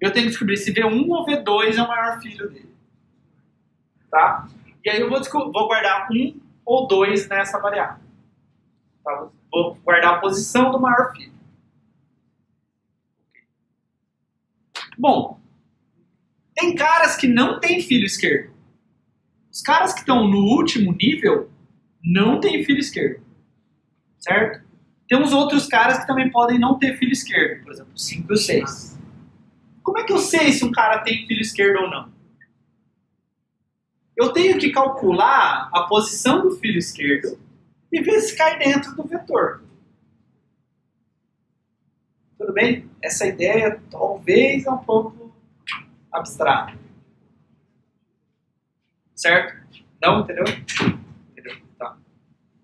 Speaker 1: Eu tenho que descobrir se V1 ou V2 é o maior filho dele. Tá? E aí eu vou guardar 1 ou 2 nessa variável. Tá? Vou guardar a posição do maior filho. Bom, tem caras que não têm filho esquerdo. Os caras que estão no último nível não têm filho esquerdo. Certo? Tem uns outros caras que também podem não ter filho esquerdo. Por exemplo, 5 e 6. Como é que eu sei se um cara tem filho esquerdo ou não? Eu tenho que calcular a posição do filho esquerdo e ver se cai dentro do vetor. Tudo bem? Essa ideia talvez é um pouco abstrata. Certo? Não? Entendeu? Entendeu? Tá.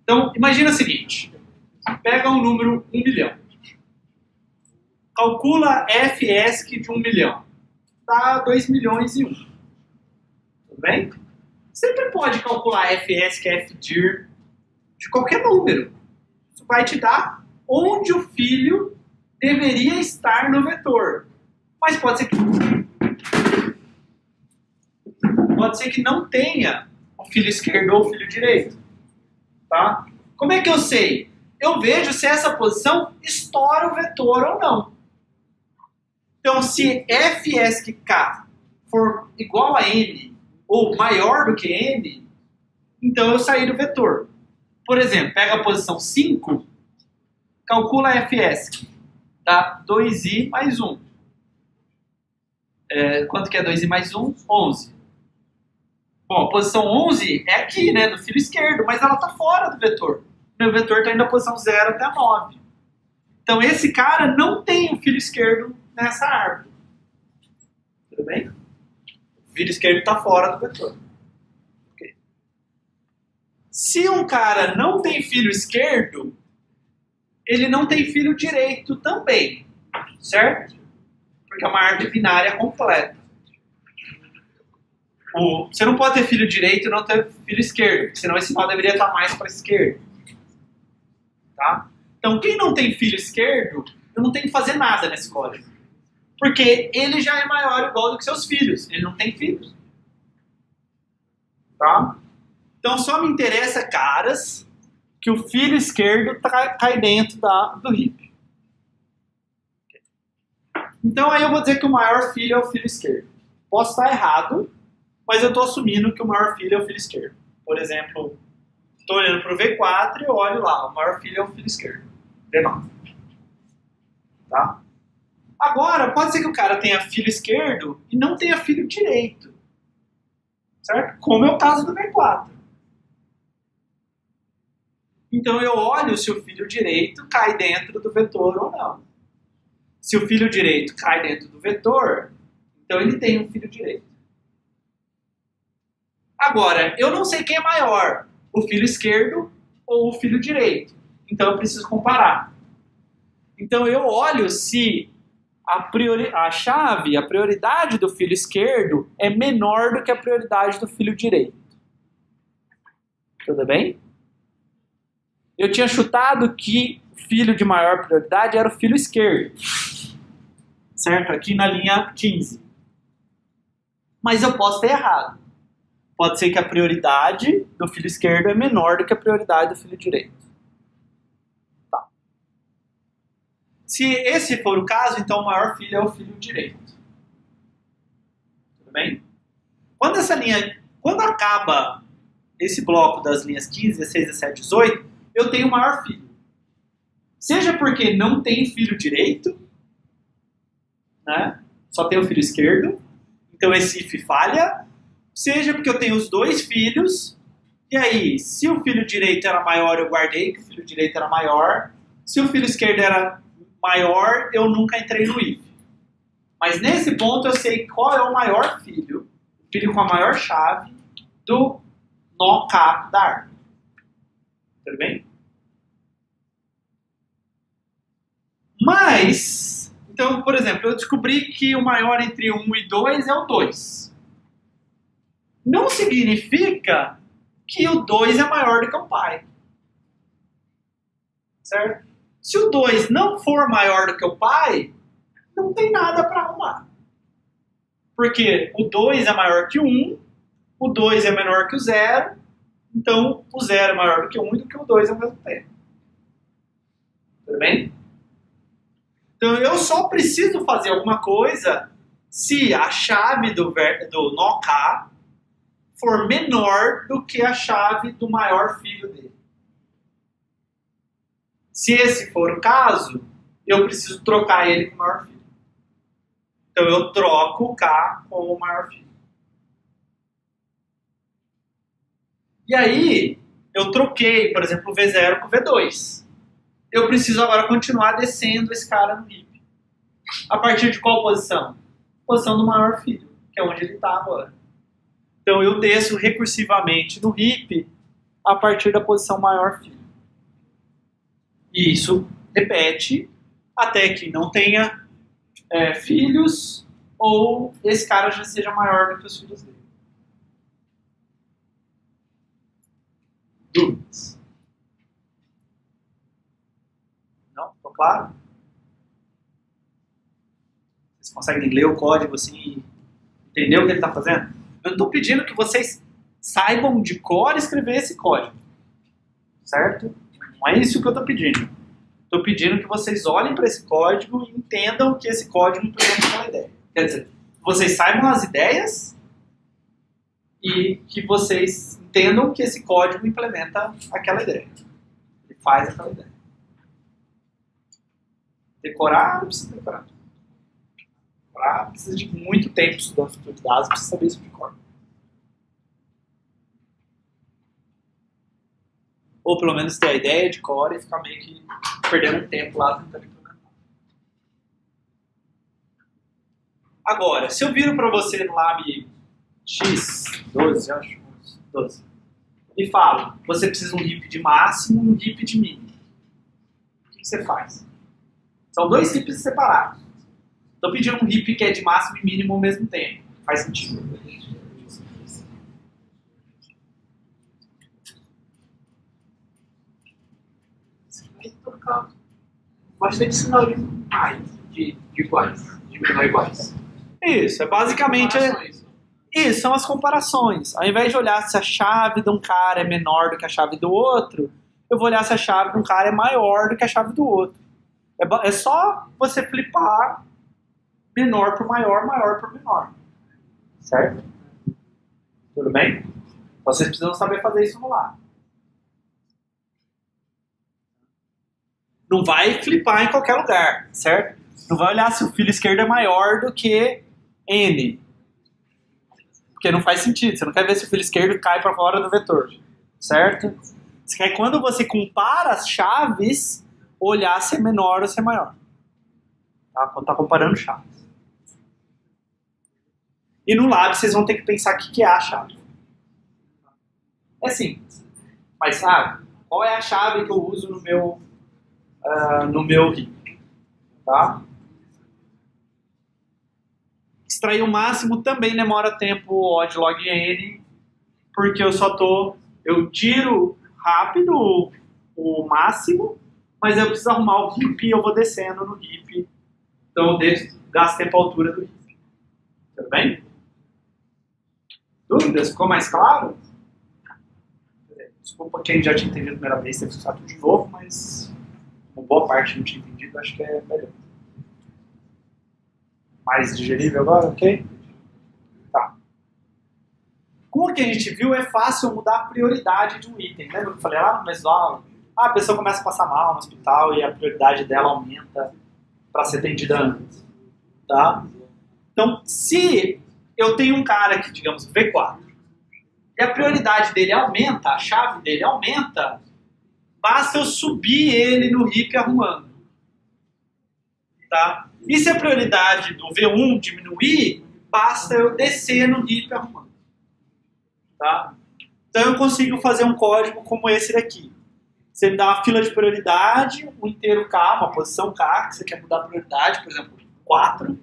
Speaker 1: Então, imagina o seguinte. Pega um número 1 milhão. Calcula FESC de 1 milhão. Dá 2 milhões e 1. Tudo bem? Sempre pode calcular FESC, FDIR de qualquer número. Isso vai te dar onde o filho deveria estar no vetor. Mas pode ser que não tenha o filho esquerdo ou o filho direito. Tá? Como é que eu sei? Eu vejo se essa posição estoura o vetor ou não. Então, se F K for igual a N ou maior do que N, então eu saí do vetor. Por exemplo, pega a posição 5, calcula F dá 2i mais 1. Quanto que é 2i mais 1? 11. Bom, a posição 11 é aqui, né, do filho esquerdo, mas ela está fora do vetor. Meu vetor está indo da posição 0 até 9. Então esse cara não tem o filho esquerdo nessa árvore. Tudo bem? O filho esquerdo está fora do vetor. Okay. Se um cara não tem filho esquerdo, ele não tem filho direito também. Certo? Porque é uma árvore binária completa. Você não pode ter filho direito e não ter filho esquerdo, senão esse nó deveria estar mais para a esquerda. Tá? Então, quem não tem filho esquerdo, eu não tenho que fazer nada nesse código. Porque ele já é maior ou igual do que seus filhos. Ele não tem filhos. Tá? Então, só me interessa caras que o filho esquerdo cai dentro do heap. Então, aí eu vou dizer que o maior filho é o filho esquerdo. Posso estar errado, mas eu estou assumindo que o maior filho é o filho esquerdo. Por exemplo, estou olhando para o V4 e olho lá, o maior filho é o filho esquerdo. V9. Tá? Agora, pode ser que o cara tenha filho esquerdo e não tenha filho direito. Certo? Como é o caso do V4. Então eu olho se o filho direito cai dentro do vetor ou não. Se o filho direito cai dentro do vetor, então ele tem um filho direito. Agora, eu não sei quem é maior, o filho esquerdo ou o filho direito. Então eu preciso comparar. Então eu olho se a prioridade do filho esquerdo é menor do que a prioridade do filho direito. Tudo bem? Eu tinha chutado que o filho de maior prioridade era o filho esquerdo. Certo? Aqui na linha 15. Mas eu posso ter errado. Pode ser que a prioridade do filho esquerdo é menor do que a prioridade do filho direito. Tá. Se esse for o caso, então o maior filho é o filho direito. Tudo bem? Quando acaba esse bloco das linhas 15, 16, 17, 18, eu tenho o maior filho. Seja porque não tem filho direito, né? Só tem o filho esquerdo, então esse if falha, seja porque eu tenho os dois filhos, e aí, se o filho direito era maior, eu guardei que o filho direito era maior, se o filho esquerdo era maior, eu nunca entrei no if. Mas nesse ponto eu sei qual é o maior filho, o filho com a maior chave do nó K da árvore. Tudo bem? Mas, então, por exemplo, eu descobri que o maior entre 1 e 2 é o 2. Não significa que o 2 é maior do que o pai. Certo? Se o 2 não for maior do que o pai, não tem nada para arrumar. Porque o 2 é maior que o 1, o 2 é menor que o 0, então o 0 é maior do que o 1 e do que o 2 ao mesmo tempo. Tudo bem? Então eu só preciso fazer alguma coisa se a chave do nó K for menor do que a chave do maior filho dele. Se esse for o caso, eu preciso trocar ele com o maior filho. Então eu troco o K com o maior filho. E aí, eu troquei, por exemplo, o V0 com o V2. Eu preciso agora continuar descendo esse cara no heap. A partir de qual posição? Posição do maior filho, que é onde ele está agora. Então eu desço recursivamente no heap a partir da posição maior filho. E isso repete até que não tenha filhos ou esse cara já seja maior do que os filhos dele. Dúvidas? claro? Vocês conseguem ler o código assim e entender o que ele está fazendo? Eu não estou pedindo que vocês saibam de cor escrever esse código. Certo? Não é isso que eu estou pedindo. Estou pedindo que vocês olhem para esse código e entendam que esse código implementa aquela ideia. Quer dizer, que vocês saibam as ideias e que vocês entendam que esse código implementa aquela ideia. Ele faz aquela ideia. Decorar, não precisa decorar. Decorar precisa de muito tempo estudando estrutura de dados, precisa saber isso de cor. Ou pelo menos ter a ideia de core e ficar meio que perdendo um tempo lá tentando implementar. Agora, se eu viro para você no Lab X12, acho, 12, e falo, você precisa de um heap de máximo e um heap de mínimo. O que você faz? São dois heaps separados. Estou pedindo um heap que é de máximo e mínimo ao mesmo tempo. Faz sentido.
Speaker 3: Bastante sinal de iguais, de menor iguais.
Speaker 1: Isso, é basicamente... Isso, são as comparações. Ao invés de olhar se a chave de um cara é menor do que a chave do outro, eu vou olhar se a chave de um cara é maior do que a chave do outro. É só você flipar menor por maior, maior por menor. Certo? Tudo bem? Vocês precisam saber fazer isso no lab. Não vai flipar em qualquer lugar, certo? Não vai olhar se o filo esquerdo é maior do que N. Porque não faz sentido. Você não quer ver se o filo esquerdo cai para fora do vetor. Certo? Você quer, quando você compara as chaves, olhar se é menor ou se é maior. Tá? Quando está comparando chaves. E no lab vocês vão ter que pensar o que é a chave. É simples. Mas sabe, qual é a chave que eu uso no meu heap? Tá? Extrair o máximo também demora tempo O de log n, porque eu tiro rápido o máximo, mas eu preciso arrumar o heap e eu vou descendo no heap. Então eu gasto tempo à altura do heap. Tudo bem? Dúvidas? Ficou mais claro? Desculpa quem já tinha entendido a primeira vez, teve que escutar tudo de novo, mas uma boa parte não tinha entendido, acho que é melhor. Mais digerível agora, ok? Tá. Como que a gente viu, é fácil mudar a prioridade de um item. Lembra que eu falei lá no começo da aula? A pessoa começa a passar mal no hospital e a prioridade dela aumenta para ser atendida antes. Tá? Então, se eu tenho um cara aqui, digamos, V4, e a prioridade dele aumenta, a chave dele aumenta, basta eu subir ele no heap arrumando. Tá? E se a prioridade do V1 diminuir, basta eu descer no heap arrumando. Tá? Então eu consigo fazer um código como esse daqui. Você me dá uma fila de prioridade, um inteiro K, uma posição K, que você quer mudar a prioridade, por exemplo, 4,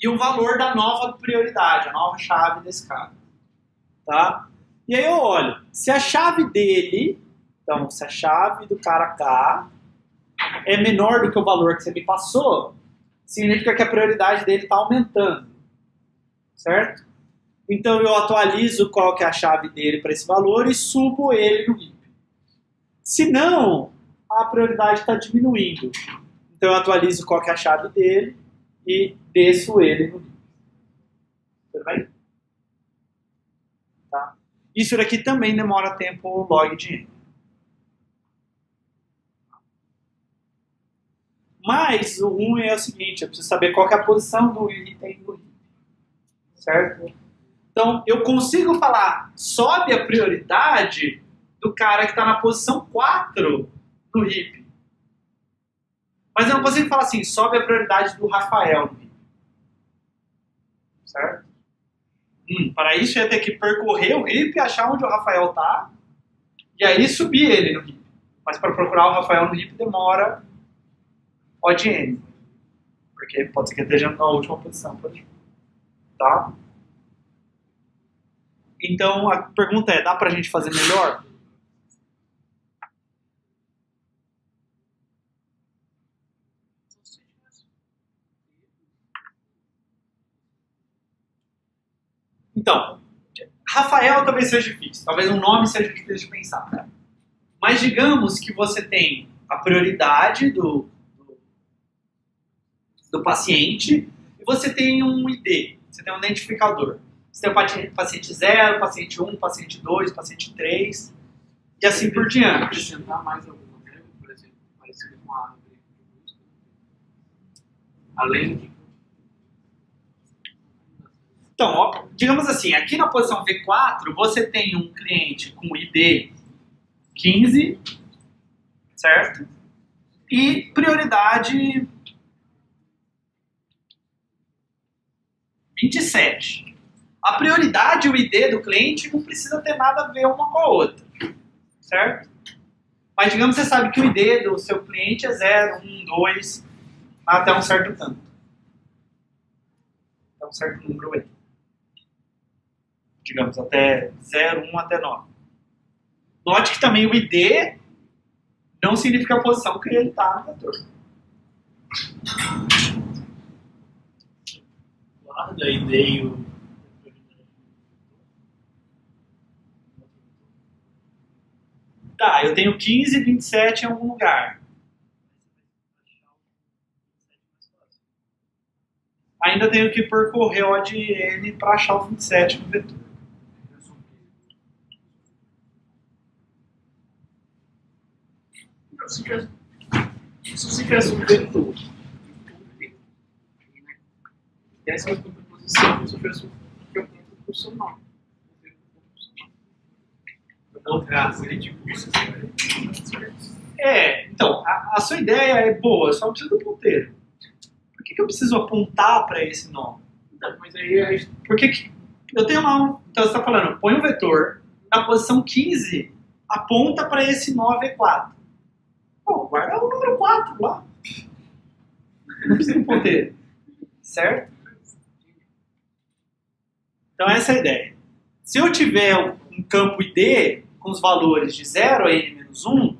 Speaker 1: e o valor da nova prioridade, a nova chave desse cara. Tá? E aí eu olho, se a chave dele, então se a chave do cara K é menor do que o valor que você me passou, significa que a prioridade dele está aumentando. Certo? Então eu atualizo qual que é a chave dele para esse valor e subo ele no heap. Se não, a prioridade está diminuindo. Então eu atualizo qual que é a chave dele e desço ele no heap. Tudo bem? Tá? Isso daqui também demora tempo log de n. Mas o ruim é o seguinte, eu preciso saber qual que é a posição do item no heap. Certo? Então, eu consigo falar, sobe a prioridade do cara que está na posição 4 no heap. Mas eu não consigo falar assim, sobe a prioridade do Rafael no heap. Certo? Para isso, eu ia ter que percorrer o heap, achar onde o Rafael está, e aí subir ele no heap. Mas para procurar o Rafael no heap demora O de n. Porque pode ser que esteja na última posição, por exemplo. Tá? Então, a pergunta é, dá pra gente fazer melhor? Então, Rafael talvez seja difícil, talvez um nome seja difícil de pensar. Mas digamos que você tem a prioridade do paciente e você tem um ID, você tem um identificador. Você tem o paciente 0, paciente 1, paciente 2, paciente 3 e assim por diante.
Speaker 4: Acrescentar mais alguma regra, por exemplo, parecido com a árvore de busca. Além de...
Speaker 1: Então, ó, digamos assim, aqui na posição V4, você tem um cliente com ID 15, certo? E prioridade 27. A prioridade e o ID do cliente não precisa ter nada a ver uma com a outra, certo? Mas digamos que você sabe que o ID do seu cliente é 0, 1, 2, até um certo tanto. Até um certo número aí. Digamos, até 0, 1 até 9. Note que também o ID não significa a posição que ele está no vetor.
Speaker 3: Guarda a ideia o...
Speaker 1: Tá, eu tenho 15 e 27 em algum lugar. Ainda tenho que percorrer o de N para achar o 27 no vetor.
Speaker 4: Se você tivesse um vetor, essa é a posição, se tivesse um campo funcional.
Speaker 1: Então, a sua ideia é boa, só preciso do ponteiro. Por que eu preciso apontar para esse nó?
Speaker 4: Não, mas aí é...
Speaker 1: Porque eu tenho lá um... Então você está falando, põe um vetor na posição 15, aponta para esse nó V4. Pô, guarda o número 4 lá. Não precisa de ponteiro. Certo? Então essa é a ideia. Se eu tiver um campo ID com os valores de 0 a n-1,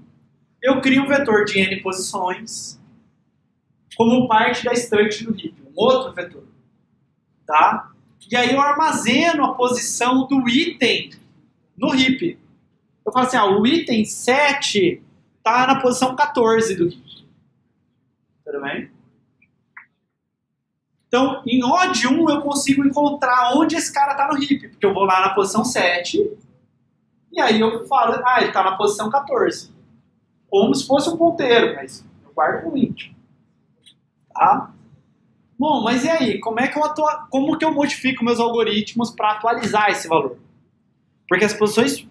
Speaker 1: eu crio um vetor de n posições como parte da struct do heap, um outro vetor. Tá? E aí eu armazeno a posição do item no heap. Eu falo assim, o item 7 está na posição 14 do heap. Tudo bem? Então, em odd 1 eu consigo encontrar onde esse cara está no heap, porque eu vou lá na posição 7 e aí eu falo, ele está na posição 14. Como se fosse um ponteiro, mas eu guardo com int. Tá? Bom, mas e aí? Como que eu modifico meus algoritmos para atualizar esse valor? Porque as posições,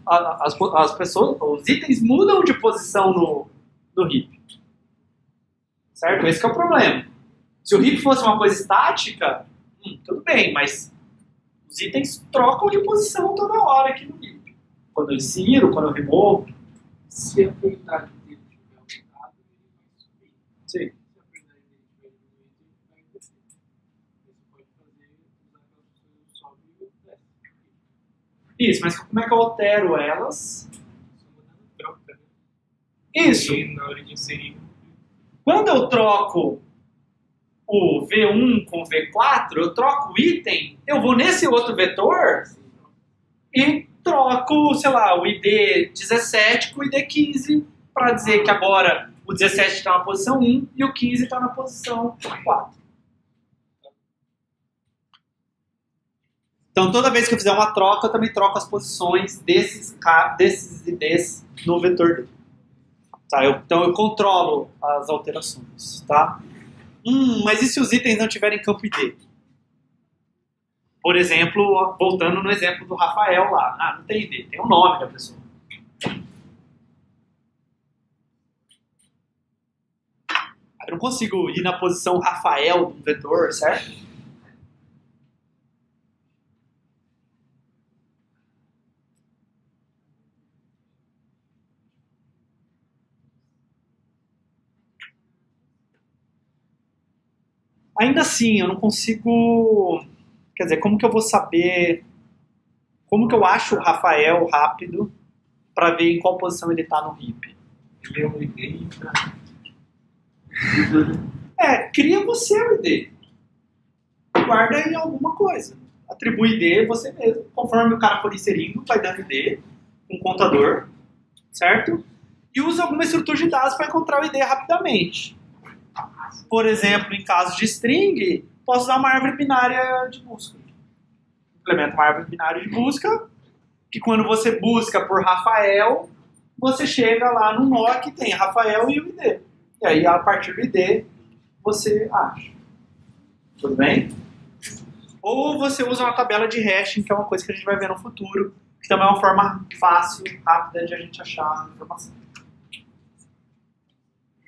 Speaker 1: os itens mudam de posição no heap. Certo? Esse que é o problema. Se o heap fosse uma coisa estática, tudo bem, mas os itens trocam de posição toda hora aqui no heap. Quando eu insiro, quando eu removo.
Speaker 4: Se a prioridade dele tiver aumentado, ele vai subir.
Speaker 1: Sim.
Speaker 4: Se a prioridade dele tiver diminuído, ele vai descer. Você pode fazer, usar aquelas pessoas que sobe e desce.
Speaker 1: Isso, mas como é que eu altero elas?
Speaker 3: Só mudando troca, né?
Speaker 1: Isso.
Speaker 3: E na hora de inserir...
Speaker 1: Quando eu troco o V1 com o V4, eu troco o item, eu vou nesse outro vetor e troco, sei lá, o ID 17 com o ID 15 para dizer que agora o 17 está na posição 1 e o 15 está na posição 4. Então, toda vez que eu fizer uma troca, eu também troco as posições desses IDs no vetor dele. Tá, então eu controlo as alterações, tá? Mas e se os itens não tiverem campo ID? Por exemplo, voltando no exemplo do Rafael lá. Não tem ID, tem o nome da pessoa. Eu não consigo ir na posição Rafael do vetor, certo? Ainda assim, eu não consigo... Quer dizer, como que eu vou saber... Como que eu acho o Rafael rápido para ver em qual posição ele está no heap?
Speaker 3: Ele é um ID.
Speaker 1: Cria você o ID. Guarda em alguma coisa. atribui ID você mesmo. Conforme o cara for inserindo, vai dando ID, um contador, certo? E usa alguma estrutura de dados para encontrar o ID rapidamente. Por exemplo, em caso de string, posso usar uma árvore binária de busca. Implemento uma árvore binária de busca, que quando você busca por Rafael, você chega lá no nó que tem Rafael e o ID. E aí, a partir do ID, você acha. Tudo bem? Ou você usa uma tabela de hashing, que é uma coisa que a gente vai ver no futuro, que também é uma forma fácil, rápida de a gente achar a informação.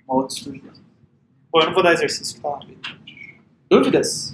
Speaker 1: Uma outra estrutura. Bom, eu não vou dar exercício, tá? Dúvidas?